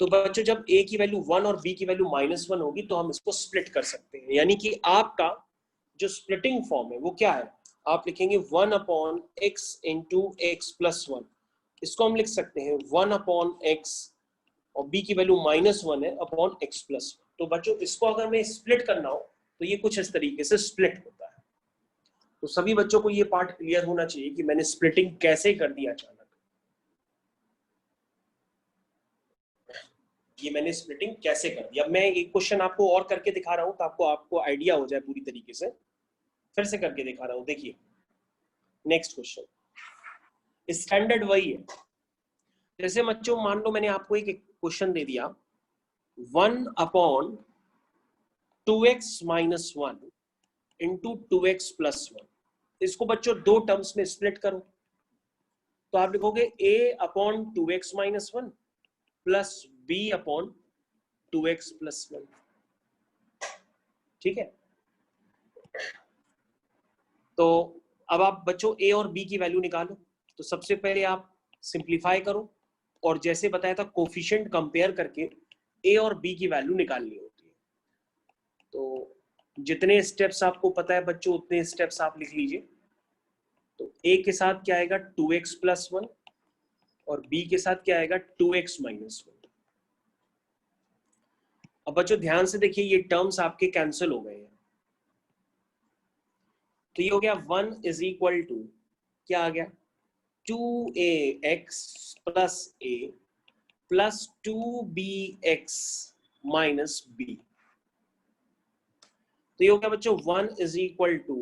तो बच्चों जब ए की वैल्यू 1 और बी की वैल्यू -1 होगी तो हम इसको स्प्लिट कर सकते हैं। यानी कि आपका जो स्प्लिटिंग फॉर्म है वो क्या है? आप लिखेंगे 1 upon x into x plus one. इसको हम लिख सकते हैं 1 अपॉन एक्स, और b की वैल्यू -1 है, अपॉन x प्लस वन। तो बच्चों इसको अगर मैं स्प्लिट करना हो तो ये कुछ इस तरीके से स्प्लिट होता है। तो सभी बच्चों को ये पार्ट क्लियर होना चाहिए कि मैंने स्प्लिटिंग कैसे कर दिया अचानक। ये मैंने स्प्लिटिंग कैसे कर दी। अब मैं एक क्वेश्चन आपको और करके दिखा रहा हूं ताकि आपको आइडिया हो जाए पूरी तरीके से। फिर से करके दिखा रहा हूं, देखिए नेक्स्ट क्वेश्चन स्टैंडर्ड वही है। जैसे बच्चों मान लो मैंने आपको एक क्वेश्चन दे दिया 1 upon 2x minus one into 2x plus one. इसको बच्चों दो टर्म्स में स्प्लिट करो, तो आप लिखोगे a upon 2x minus one plus b upon 2x plus one. ठीक है, तो अब आप बच्चों a और b की वैल्यू निकालो। तो सबसे पहले आप सिंप्लीफाई करो, और जैसे बताया था कोफिशिएंट कंपेयर करके a और b की वैल्यू निकालनी होती है। तो जितने स्टेप्स आपको पता है बच्चों उतने स्टेप्स आप लिख लीजिए। तो a के साथ क्या आएगा? 2x प्लस वन, और b के साथ क्या आएगा? 2x minus one. अब बच्चों ध्यान से देखिए, ये टर्म्स आपके कैंसिल हो गए हैं। तो ये हो गया 1 इज इक्वल टू क्या आ गया? 2ax plus a plus 2bx minus b। तो ये हो गया बच्चों 1 is equal to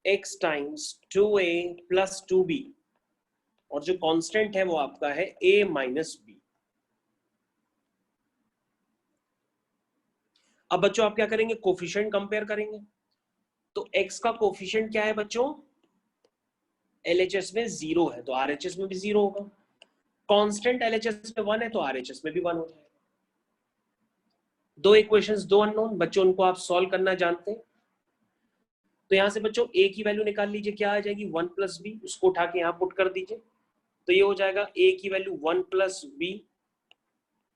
x times 2a plus 2b, और जो कांस्टेंट है वो आपका है a माइनस b। अब बच्चों आप क्या करेंगे? कोफिशिएंट कंपेयर करेंगे। तो x का कोफिशिएंट क्या है बच्चों? LHS में 0 है, तो RHS में भी 0 होगा। कांस्टेंट LHS में 1 है, तो RHS में भी 1 हो जाएगा। दो इक्वेशंस, दो अननोन बच्चों, उनको आप सॉल्व करना जानते हैं। तो यहां से बच्चों a की वैल्यू निकाल लीजिए, क्या आ जाएगी? 1 प्लस बी, उसको उठा के यहां पुट कर दीजिए। तो ये हो जाएगा a की value 1 plus b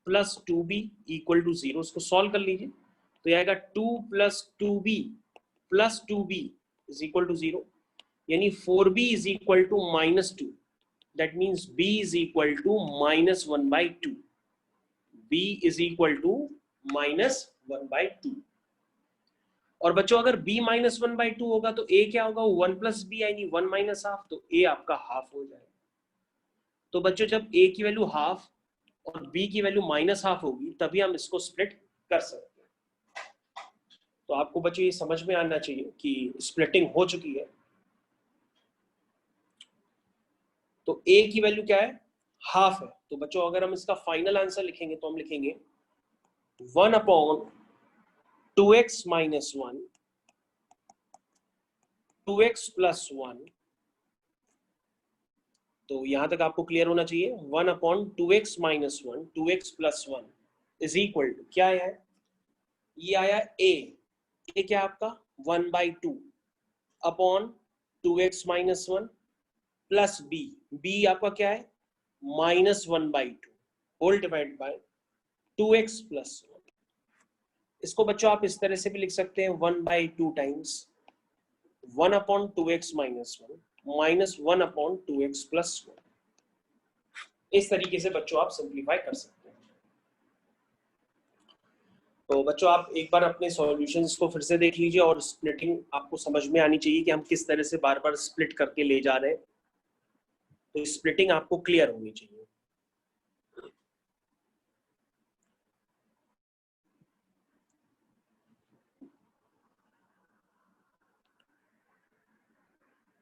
plus 2b equal to 0। उसको सॉल्व कर लीजिए, तो ये आएगा 2 plus 2b plus 2b is equal to 0, यानी 4b is equal to -2, that means b is equal to -1/2, b is equal to -1/2। और बच्चों अगर b -1/2 होगा तो a क्या होगा, 1 + b यानी 1 - हाफ, तो a आपका हाफ हो जाएगा। तो बच्चों जब a की वैल्यू हाफ और b की वैल्यू -हाफ होगी तभी हम इसको स्प्लिट कर सकते हैं। तो आपको बच्चों ये समझ में आना चाहिए कि स्प्लिटिंग हो चुकी है। तो a की वैल्यू क्या है, हाफ है। तो बच्चों अगर हम इसका फाइनल आंसर लिखेंगे तो हम लिखेंगे 1/2x - 1 2x + 1। तो यहां तक आपको क्लियर होना चाहिए। 1/2x - 1 2x + 1 is equal to क्या है, ये आया a क्या आपका 1/2 अपॉन 2x - 1 प्लस b आपका क्या है -1/2 होल डिवाइड बाय 2x + 1। इसको बच्चों आप इस तरह से भी लिख सकते हैं 1/2 टाइम्स 1/2x - 1 -1/2x + 1। इस तरीके से बच्चों आप सिंप्लीफाई कर सकते हैं। तो बच्चों आप एक बार अपने सॉल्यूशंस को फिर से देख लीजिए और स्प्लिटिंग आपको समझ में आनी चाहिए कि हम किस तरह से बार बार स्प्लिट करके ले जा रहे हैं। तो स्प्लिटिंग आपको क्लियर होनी चाहिए।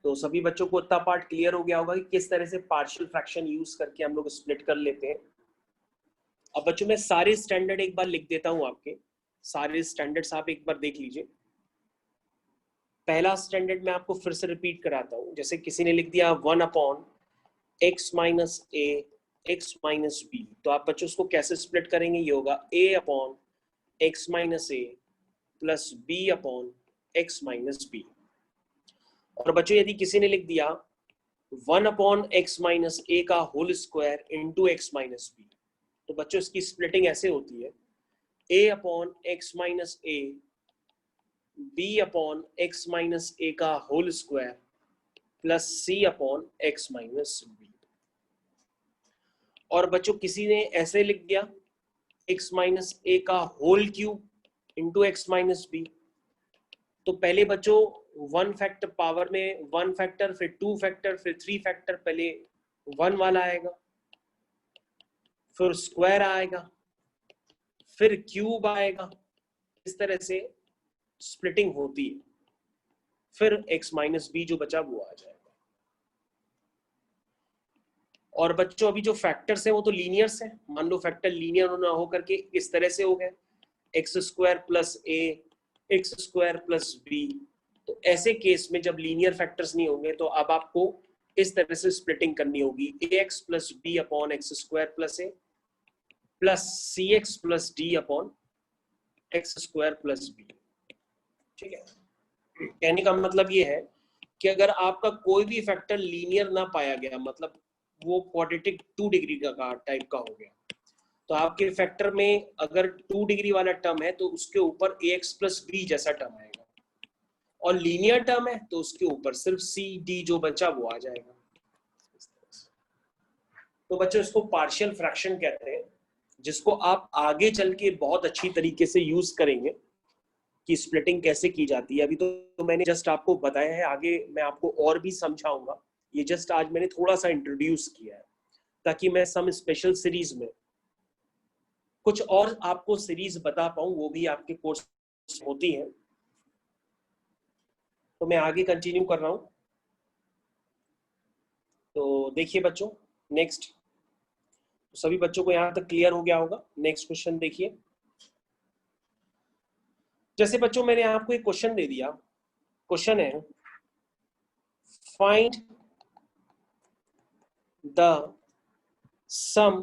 तो सभी बच्चों को इतना पार्ट क्लियर हो गया होगा कि किस तरह से पार्शियल फ्रैक्शन यूज करके हम लोग स्प्लिट कर लेते हैं। अब बच्चों मैं सारे स्टैंडर्ड एक बार लिख देता हूं, आपके सारे स्टैंडर्ड्स आप एक बार देख लीजिए। पहला स्टैंडर्ड मैं आपको फिर से रिपीट कराता हूं। जैसे किसी ने लिख दिया 1/x - a x - b, तो आप बच्चों उसको कैसे स्प्लिट करेंगे, ये होगा a/x - a plus b/x - b। और बच्चों यदि किसी ने लिख दिया 1/x - a का whole square into x - b, तो बच्चों इसकी स्प्लिटिंग ऐसे होती है a/x - a b/x - a का whole square plus c/x - b। और बच्चों किसी ने ऐसे लिख दिया x - a का whole cube into x - b, तो पहले बच्चों 1 फैक्टर पावर में 1 फैक्टर फिर 2 फैक्टर फिर 3 फैक्टर, पहले 1 वाला आएगा फिर स्क्वायर आएगा फिर क्यूब आएगा। इस तरह से स्प्लिटिंग होती है, फिर x - b जो बचा वो आ जाएगा। और बच्चों अभी जो फैक्टर्स हैं वो तो लीनियर्स हैं। मान लो फैक्टर लीनियर ना हो करके इस तरह से हो गए x² + a x² + b। तो ऐसे केस में जब लीनियर फैक्टर्स नहीं होंगे तो अब आपको इस तरह से स्प्लिटिंग करनी होगी ax + b/x² + a plus cx + d/x² + b। ठीक है, कहने का मतलब ये है कि अगर आपका कोई भी फैक्टर लीनियर ना पाया गया, मतलब वो क्वाड्रेटिक 2 डिग्री का टाइप का हो गया, तो आपके फैक्टर में अगर 2 डिग्री वाला टर्म है तो उसके ऊपर ax + b जैसा टर्म आएगा, और लीनियर टर्म है तो उसके ऊपर सिर्फ c d जो बचा वो आ जाएगा। तो बच्चों इसको पार्शियल फ्रैक्शन कहते हैं, जिसको आप आगे चल के बहुत अच्छी तरीके से यूज करेंगे कि स्प्लिटिंग कैसे की जाती है। अभी तो मैंने जस्ट आपको बताया है, आगे मैं आपको और भी समझाऊंगा। ये जस्ट आज मैंने थोड़ा सा इंट्रोड्यूस किया है ताकि मैं सम स्पेशल सीरीज में कुछ और आपको सीरीज बता पाऊं, वो भी आपके कोर्स होती है। तो मैं आगे कंटिन्यू कर रहा हूं। तो देखिए बच्चों, नेक्स्ट सभी बच्चों को यहां तक क्लियर हो गया होगा। नेक्स्ट क्वेश्चन देखिए। जैसे बच्चों मैंने आपको एक क्वेश्चन दे दिया, क्वेश्चन है find the sum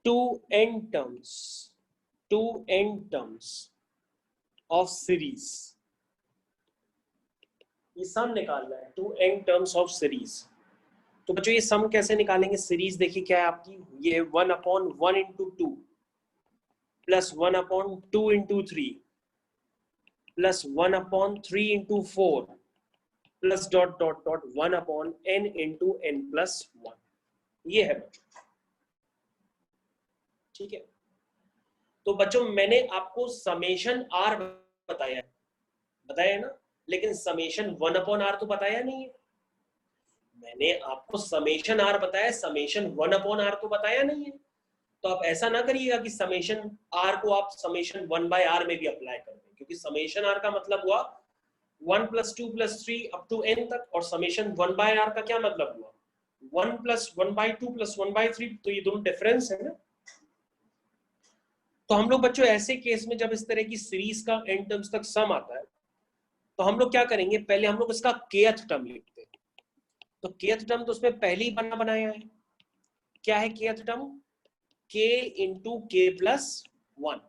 to n terms of series. ये सम निकालना है to n terms of series. तो बच्चों ये सम कैसे निकालेंगे, सीरीज देखिए क्या है आपकी, ये 1/1 × 2 plus 1/2 × 3 plus 1/3 into 4 plus dot dot dot 1/n into n plus 1। ये है बच्चों, ठीक है। तो बच्चों मैंने आपको समेशन आर बताया ना, लेकिन समेशन 1/r तो बताया नहीं है। मैंने आपको समेशन आर बताया, समेशन 1/r तो बताया नहीं है। तो आप ऐसा ना करिएगा कि समेशन आर को आप समेशन 1/r में भी अप्लाई कर दें, क्योंकि समेशन आर का मतलब हुआ 1 + 2 + 3 अप टू n तक, और समेशन 1/r का क्या मतलब हुआ 1 + 1/2 + 1/3। तो ये दोनों डिफरेंस है ना। तो हम लोग बच्चों ऐसे केस में जब इस तरह की सीरीज का n टर्म्स तक सम आता है, तो हम लोग क्या करेंगे, पहले हम लोग इसका kth टर्म लिखते हैं। तो kth टर्म तो उसमें पहले ही बनाया है। क्या है kth term? k into k plus 1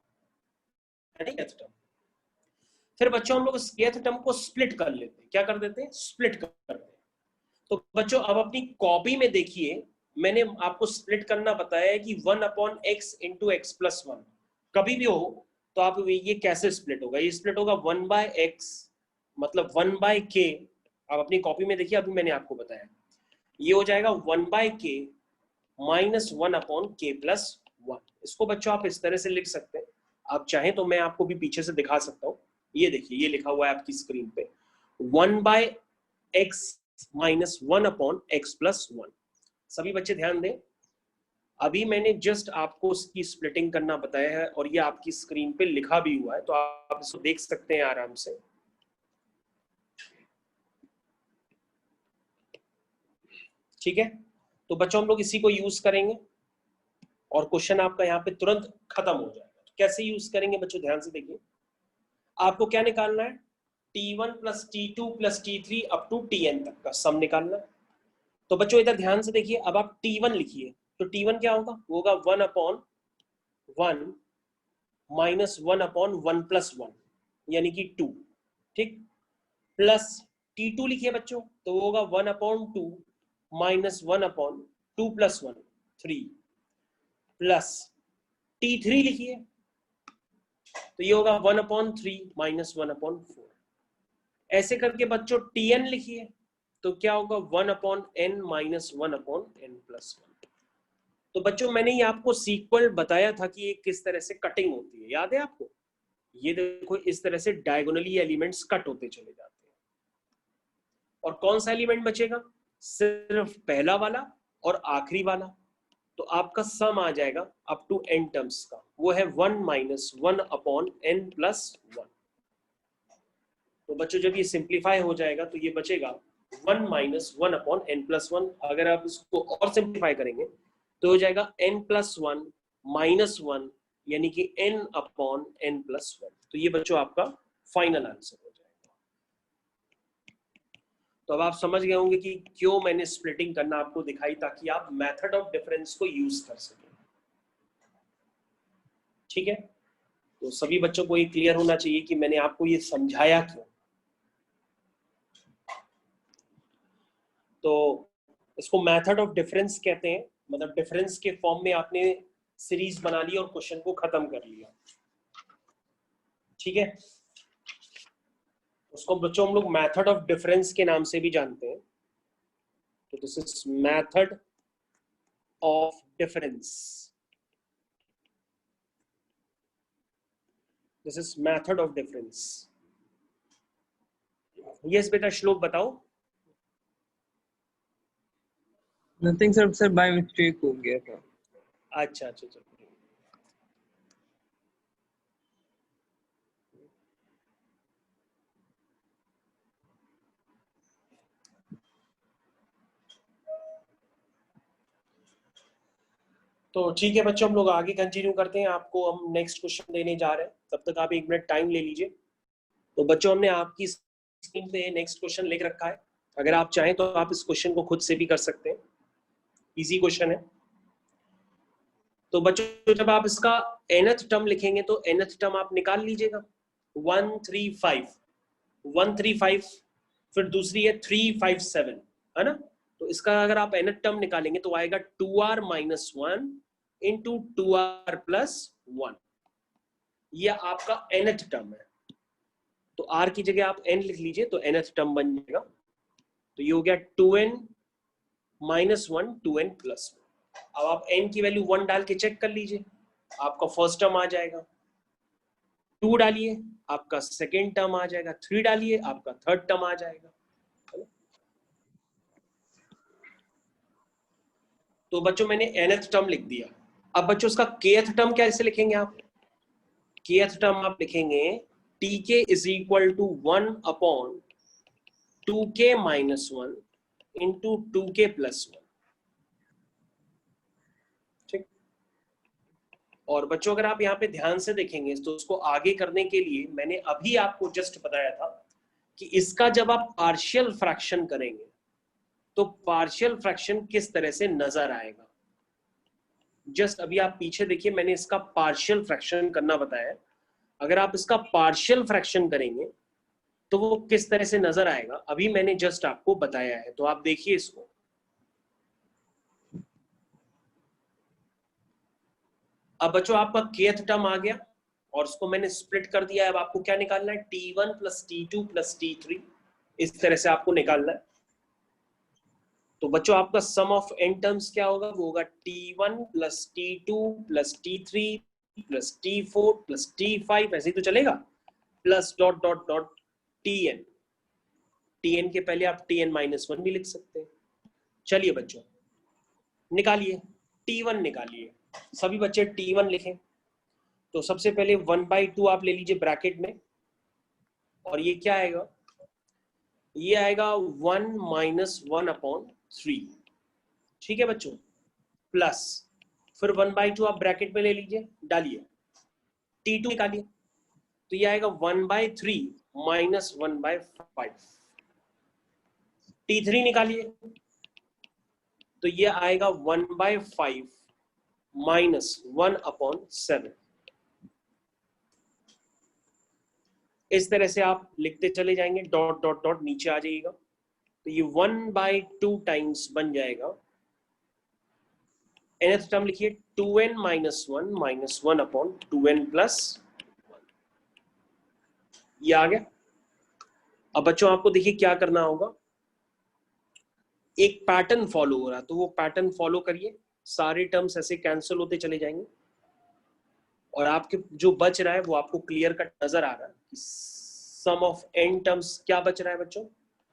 है kth टर्म। फिर बच्चों हम लोग इस kth टर्म को स्प्लिट कर लेते हैं। क्या कर देते हैं? स्प्लिट कर देते हैं। तो बच्चों अब अपनी कॉपी में देखिए, मैंने आपको स्प्लिट करना बताया है कि 1/x इंटू x प्लस 1 कभी भी हो तो आप ये कैसे स्प्लिट होगा? ये स्प्लिट होगा 1/x मतलब 1/k। आप अपनी कॉपी में देखिए, अभी मैंने आपको बताया ये हो जाएगा 1/k माइनस 1/k प्लस 1। इसको बच्चों आप इस तरह से लिख सकते हैं। आप चाहें तो मैं आपको भी पीछे से दिखा सकता हूँ। ये देखिए, ये लिखा हुआ है आपकी स्क्रीन पे 1/x माइनस 1/x प्लस 1। सभी बच्चे ध्यान दें, अभी मैंने जस्ट आपको इसकी स्प्लिटिंग करना बताया है और ये आपकी स्क्रीन पे लिखा भी हुआ है, तो आप इसको देख सकते हैं आराम से। ठीक है, तो बच्चों हम लोग इसी को यूज करेंगे और क्वेश्चन आपका यहाँ पे तुरंत खत्म हो जाएगा। तो कैसे यूज करेंगे बच्चों, ध्यान से देखिए। आपको क्या निकालना है? t1 plus t2 plus t3 up to tn तक का सम निकालना है। तो बच्चों इधर ध्यान से देखिए, अब आप t1 लिखिए। तो t1 क्या होगा? वो होगा 1/1 माइनस 1/1 प्लस 1 यानी कि 2। ठीक, प्लस t2 लिखिए बच्चों, तो वो होगा 1/2 माइनस 1/2 प्लस 1 3 प्लस t3 लिखिए, तो ये होगा 1/3 माइनस 1/4। ऐसे करके बच्चों tn लिखिए, तो क्या होगा 1/n माइनस 1/n प्लस 1। तो बच्चों मैंने ये आपको सीक्वल बताया था कि ये किस तरह से कटिंग होती है, याद है आपको? ये देखो, इस तरह से डायगोनली एलिमेंट्स कट होते चले जाते हैं। और कौन सा एलिमेंट बचेगा? सिर्फ पहला वाला और आखिरी वाला। तो आपका सम आ जाएगा अप टू n टर्म्स का, वो है 1 माइनस 1/n प्लस 1। तो बच्चों जब ये सिंप्लीफाई हो जाएगा तो ये बचेगा 1 माइनस 1/n प्लस 1। अगर आप इसको और सिंप्लीफाई करेंगे तो हो जाएगा n प्लस 1 माइनस 1 यानी कि n/n प्लस 1। तो ये बच्चों आपका फाइनल आंसर हो जाएगा। तो अब आप समझ गए होंगे कि क्यों मैंने स्प्लिटिंग करना आपको दिखाई, ताकि आप मेथड ऑफ डिफरेंस को यूज कर सकें। ठीक है, तो सभी बच्चों को ये क्लियर होना चाहिए कि मैंने आपको ये समझाया क्यों। तो इसको मेथड ऑफ डिफरेंस कहते हैं, मतलब डिफरेंस के फॉर्म में आपने सीरीज बना ली और क्वेश्चन को खत्म कर लिया। ठीक है, उसको बच्चों हम लोग मेथड ऑफ डिफरेंस के नाम से भी जानते हैं। तो this is method of difference, this is method of difference. Yes बेटा, श्लोक बताओ। Nothing sir, sir by mistake हो गया था। अच्छा अच्छा चलो, तो ठीक है बच्चों, हम लोग आगे कंटिन्यू करते हैं। आपको हम नेक्स्ट क्वेश्चन देने जा रहे हैं, तब तक आप 1 मिनट टाइम ले लीजिए। तो बच्चों हमने आपकी स्क्रीन पे नेक्स्ट क्वेश्चन लिख रखा है। अगर आप चाहें तो आप इस क्वेश्चन को खुद से भी कर सकते हैं, इजी क्वेश्चन है। तो बच्चों जब आप इसका nth टर्म लिखेंगे तो nth टर्म आप निकाल लीजिएगा। 135 फिर दूसरी है 357, है ना। तो इसका अगर आप nth टर्म निकालेंगे तो आएगा 2r minus 1 into 2r plus 1। यह आपका nth टर्म है। तो r की जगह आप n लिख लीजिए तो nth टर्म बन जाएगा। तो ये हो गया 2n माइनस 1 2n प्लस 1। अब आप n की वैल्यू 1 डाल के चेक कर लीजिए, आपका फर्स्ट टर्म आ जाएगा। 2 डालिए आपका सेकेंड टर्म आ जाएगा। 3 डालिए आपका थर्ड टर्म आ जाएगा। तो बच्चों मैंने nth टर्म लिख दिया। अब बच्चों उसका kth टर्म कैसे लिखेंगे आप? kth टर्म आप लिखेंगे tk is equal to 1 upon 2k minus 1 into 2k plus 1। ठीक। और बच्चों अगर आप यहाँ पे ध्यान से देखेंगे तो उसको आगे करने के लिए मैंने अभी आपको जस्ट बताया था कि इसका जब आप पार्शियल फ्रैक्शन करेंगे तो पार्शियल फ्रैक्शन किस तरह से नजर आएगा। जस्ट अभी आप पीछे देखिए, मैंने इसका पार्शियल फ्रैक्शन करना बताया है। अगर आप इसका पार्शियल फ्रैक्शन करेंगे तो वो किस तरह से नजर आएगा अभी मैंने जस्ट आपको बताया है। तो आप देखिए इसको, अब बच्चों आपका kth टर्म आ गया और उसको मैंने स्प्लिट कर दिया है। अब आपको क्या निकालना है? t1 plus t2 plus t3, इस तरह से आपको निकालना है। तो बच्चों आपका सम ऑफ n टर्म्स क्या होगा? वो होगा t1 plus t2 plus t3 plus t4 plus t5, ऐसे ही तो चलेगा, plus dot dot dot tn। tn के पहले आप tn माइनस 1 भी लिख सकते हैं। चलिए बच्चों निकालिए, t1 निकालिए। सभी बच्चे t1 लिखें। तो सबसे पहले 1/2 आप ले लीजिए ब्रैकेट में, और ये क्या आएगा? ये आएगा 1 माइनस 1 अपॉन 3। ठीक है बच्चों, प्लस फिर 1/2 आप ब्रैकेट में ले लीजिए, डालिए, t2 निकालिए। तो ये आएगा 1/3 माइनस 1/5। t3 निकालिए, तो ये आएगा 1/5 माइनस 1 अपॉन 7। इस तरह से आप लिखते चले जाएंगे, डॉट डॉट डॉट नीचे आ जाइएगा। तो ये 1/2 टाइम्स बन जाएगा। nth टर्म लिखिए 2n minus 1 minus 1 upon 2n plus 1। ये आ गया। अब बच्चों आपको देखिए क्या करना होगा, एक पैटर्न फॉलो हो रहा है तो वो पैटर्न फॉलो करिए। सारे टर्म्स ऐसे कैंसिल होते चले जाएंगे और आपके जो बच रहा है वो आपको क्लियर कट नजर आ रहा है। सम ऑफ n टर्म्स क्या बच रहा है बच्चों?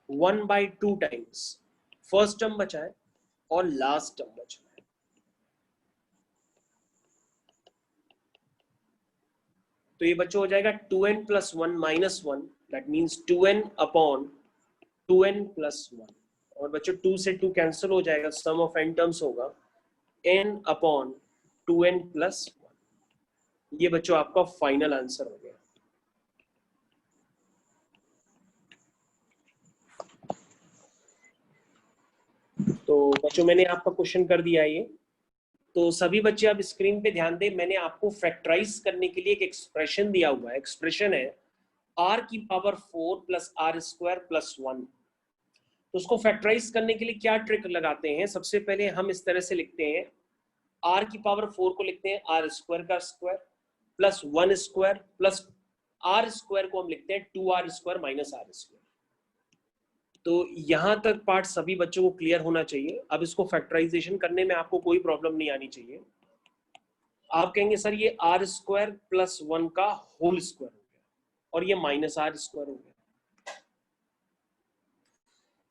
1/2 टाइम्स फर्स्ट टर्म बचा है और लास्ट टर्म बचा है। तो ये बच्चों हो जाएगा 2n plus 1 minus 1, that means 2n upon 2n plus 1। और बच्चों 2 से 2 कैंसिल हो जाएगा, सम ऑफ n टर्म्स होगा n अपॉन 2n प्लस 1। ये बच्चों आपका फाइनल आंसर हो गया। तो बच्चों मैंने आपका क्वेश्चन कर दिया ये। तो सभी बच्चे अब स्क्रीन पे ध्यान दें, मैंने आपको फैक्टराइज करने के लिए एक एक्सप्रेशन दिया हुआ है। एक्सप्रेशन है r की power 4 plus r square plus 1। तो उसको फैक्टराइज करने के लिए क्या ट्रिक लगाते हैं? सबसे पहले हम इस तरह से लिखते हैं, r की पावर 4 को लिखते हैं आर स्क्वायर का square plus 1 square plus r square को हम लिखते हैं 2r square minus are square. तो यहां तक पार्ट सभी बच्चों को क्लियर होना चाहिए। अब इसको फैक्टराइजेशन करने में आपको कोई प्रॉब्लम नहीं आनी चाहिए। आप कहेंगे सर ये आर स्क्वायर प्लस 1 का होल स्क्वायर हो गया और ये माइनस आर स्क्वायर हो गया।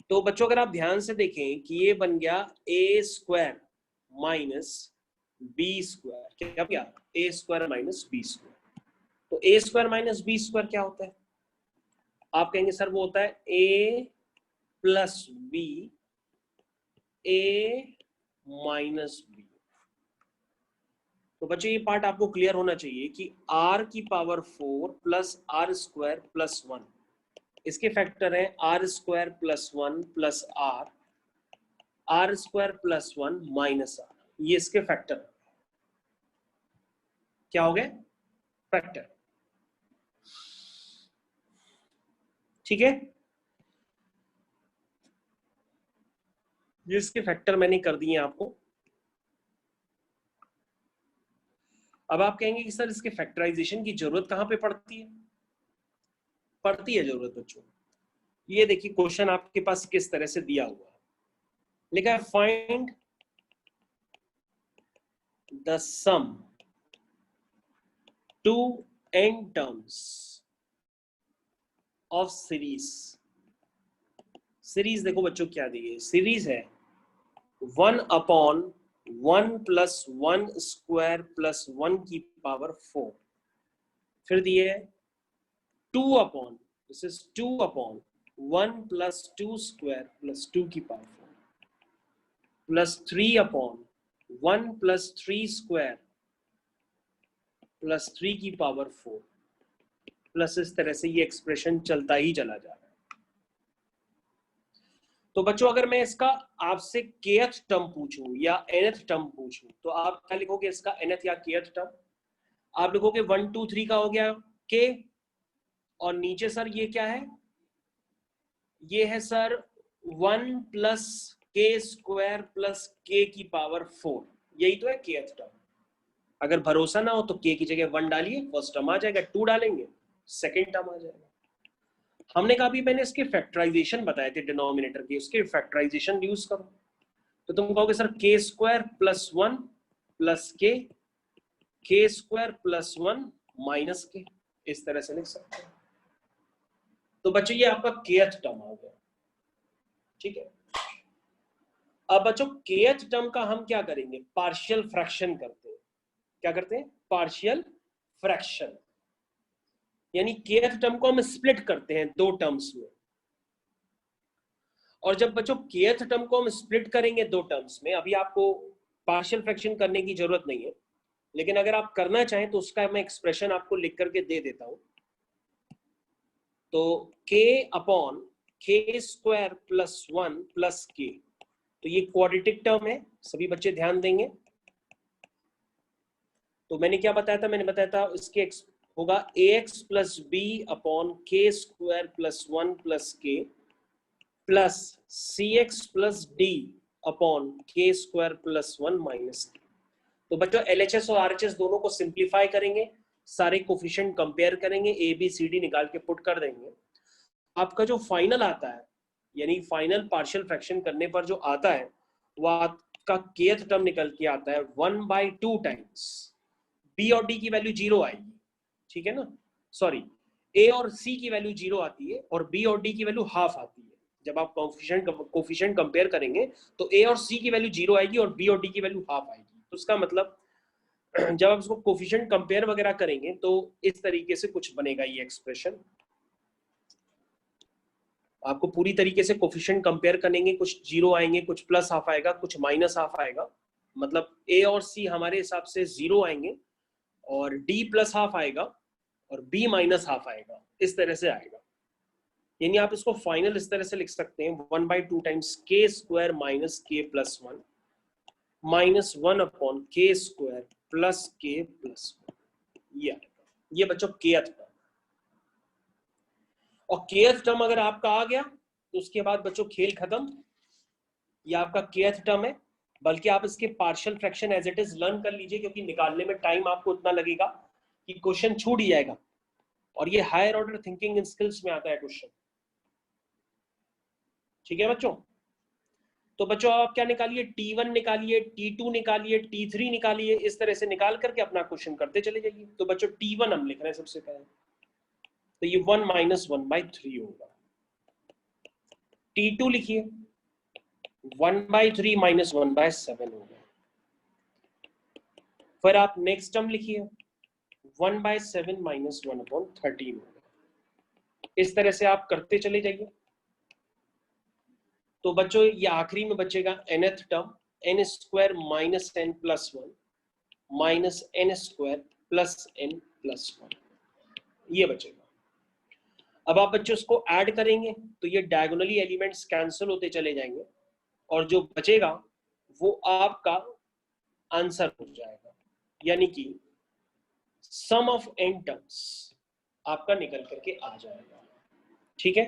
तो बच्चों अगर आप ध्यान से देखें कि ये बन गया ए स्क्वायर माइनस बी स्क्वायर। क्या गया? ए स्क्वायर माइनस बी स्क्वायर। तो ए स्क्वायर माइनस बी स्क्वायर क्या होता है? आप कहेंगे सर वो होता है ए प्लस बी, ए माइनस बी। तो बच्चों ये पार्ट आपको क्लियर होना चाहिए कि r की power 4 plus r square plus 1, इसके फैक्टर है r square plus 1 plus r square plus 1 minus r. ये इसके फैक्टर क्या हो गए? फैक्टर। ठीक है, ये इसके फैक्टर मैंने कर दिए आपको। अब आप कहेंगे कि सर इसके फैक्टराइजेशन की जरूरत कहां पे पड़ती है? पड़ती है जरूरत बच्चों। ये देखिए क्वेश्चन आपके पास किस तरह से दिया हुआ है, लिखा है find the sum to n terms of series. Series देखो बच्चों क्या दी है, सीरीज है 1/1 + 1² + 1 की पावर 4, फिर दिए है 2/, दिस इज 2/1 + 2² + 2 की पावर 4 प्लस 3/1 + 3² + 3 की पावर 4 प्लस इस तरह से ये एक्सप्रेशन चलता ही चला जा रहा है। तो बच्चों अगर मैं इसका आपसे kth टर्म पूछूं या nth टर्म पूछूं तो आप क्या लिखोगे इसका nth या kth टर्म? आप लिखोगे 1 2 3 का हो गया k, और नीचे सर ये क्या है, ये है सर 1 + k² + k की पावर 4, यही तो है kth टर्म। अगर भरोसा ना हो तो k की जगह 1 डालिए, फर्स्ट टर्म आ जाएगा, 2 डालेंगे सेकेंड टर्म आ जाएगा। हमने कहा भी मैंने इसके फैक्टराइजेशन बताए थे डिनोमिनेटर के, उसके फैक्टराइजेशन यूज करो, तो तुम कहोगे सर k² + 1 + k² + 1 - k, इस तरह से लिख सकते हैं। तो बच्चों ये आपका kth टर्म आ गया, ठीक है। अब बच्चों kth टर्म का हम क्या करेंगे, पार्शियल फ्रैक्शन करते हैं। क्या करते हैं, पार्शियल फ्रैक्शन, यानी kth टर्म को हम स्प्लिट करते हैं 2 टर्म्स में। और जब बच्चों kth टर्म को हम स्प्लिट करेंगे 2 टर्म्स में, अभी आपको पार्शियल फ्रैक्शन करने की जरूरत नहीं है, लेकिन अगर आप करना चाहें तो उसका मैं एक्सप्रेशन आपको लिख करके दे देता हूं। तो k/k² + 1 + k, तो ये क्वाड्रेटिक टर्म है, सभी बच्चे ध्यान देंगे। तो मैंने क्या बताया था, मैंने बताया था इसके होगा ax + b/k² + 1 + k plus cx + d/k² + 1 - k। तो बच्चों LHS और RHS दोनों को सिंप्लीफाई करेंगे, सारे कोफिशिएंट कंपेयर करेंगे, A B C D निकाल के पुट कर देंगे। आपका जो फाइनल आता है, यानी फाइनल पार्शियल फ्रैक्शन करने पर जो आता है वो आपका kth टर्म निकल के आता है 1/2 टाइम्स B और D की वैल्यू 0 आएगी, ठीक है ना, सॉरी A और C की वैल्यू 0 आती है और B और D की वैल्यू हाफ आती है। जब आप कोफिशिएंट कंपेयर करेंगे तो A और C की वैल्यू 0 आएगी और B और D की वैल्यू हाफ आएगी। तो उसका मतलब जब आप इसको कोफिशिएंट कंपेयर वगैरह करेंगे तो इस तरीके से कुछ बनेगा ये एक्सप्रेशन। आपको पूरी तरीके से कोफिशिएंट कंपेयर करेंगे, कुछ 0 आएंगे, कुछ प्लस हाफ आएगा, कुछ माइनस हाफ आएगा, मतलब A और C हमारे हिसाब से 0 आएंगे और D + हाफ आएगा और B - हाफ आएगा, इस तरह से आएगा। यानी आप इसको फाइनल इस तरह से लिख सकते हैं 1/2 times k² - k + 1 -1/k² + k + 1, ये बच्चों kth टर्म। और kth टर्म अगर आपका आ गया तो उसके बाद बच्चों खेल खत्म, ये आपका kth टर्म है। बल्कि आप इसके partial fraction as it is learn कर लीजिए, क्योंकि निकालने में टाइम आपको उतना लगेगा कि क्वेश्चन छूट ही जाएगा, और ये हायर ऑर्डर थिंकिंग स्किल्स में आता है क्वेश्चन, ठीक है बच्चों। तो बच्चों आप क्या निकालिए, T1 निकालिए, T2 निकालिए, T3 निकालिए, इस तरह से निकाल करके अपना क्वेश्चन करते चले जाइए। तो बच्चों T1 हम लिख रहे हैं सबसे पहले, तो ये 1 - 1/3 होगा। T2 लिखिए 1/3 - 1/7 होगा। फिर आप नेक्स्ट टर्म लिखिए 1/7 - 1/13 होगा। इस तरह से आप करते चले जाइए। तो बच्चों ये आखिरी में बचेगा nth term, n² - n + 1 -n² + n + 1, ये बचेगा। अब आप बच्चों इसको ऐड करेंगे तो ये डायगोनली एलिमेंट्स कैंसिल होते चले जाएंगे और जो बचेगा वो आपका आंसर हो जाएगा, यानी कि सम ऑफ n टर्म्स आपका निकल करके आ जाएगा, ठीक है।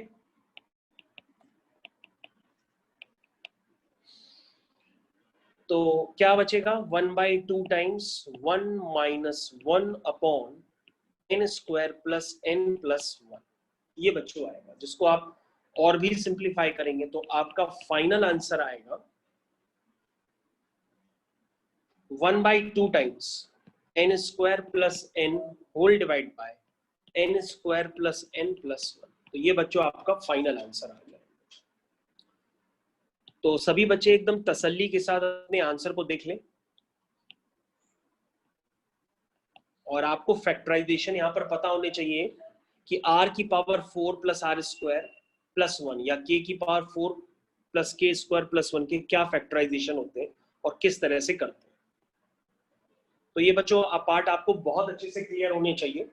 तो क्या बचेगा 1/2 टाइम्स 1 - 1/n² + n + 1, ये बच्चों आएगा, जिसको आप और भी सिंप्लीफाई करेंगे तो आपका फाइनल आंसर आएगा 1/2 times n square plus n whole divide by n square plus n plus 1। तो ये बच्चों आपका फाइनल आंसर आ गया। तो सभी बच्चे एकदम तसल्ली के साथ अपने आंसर को देख लें, और आपको फैक्टराइजेशन यहाँ पर पता होने चाहिए कि r की power 4 plus r square plus 1 या k की power 4 plus k square plus 1 के क्या फैक्टराइजेशन होते हैं और किस तरह से करते हैं। तो ये बच्चों पार्ट आपको बहुत अच्छे से क्लियर होने चाहिए।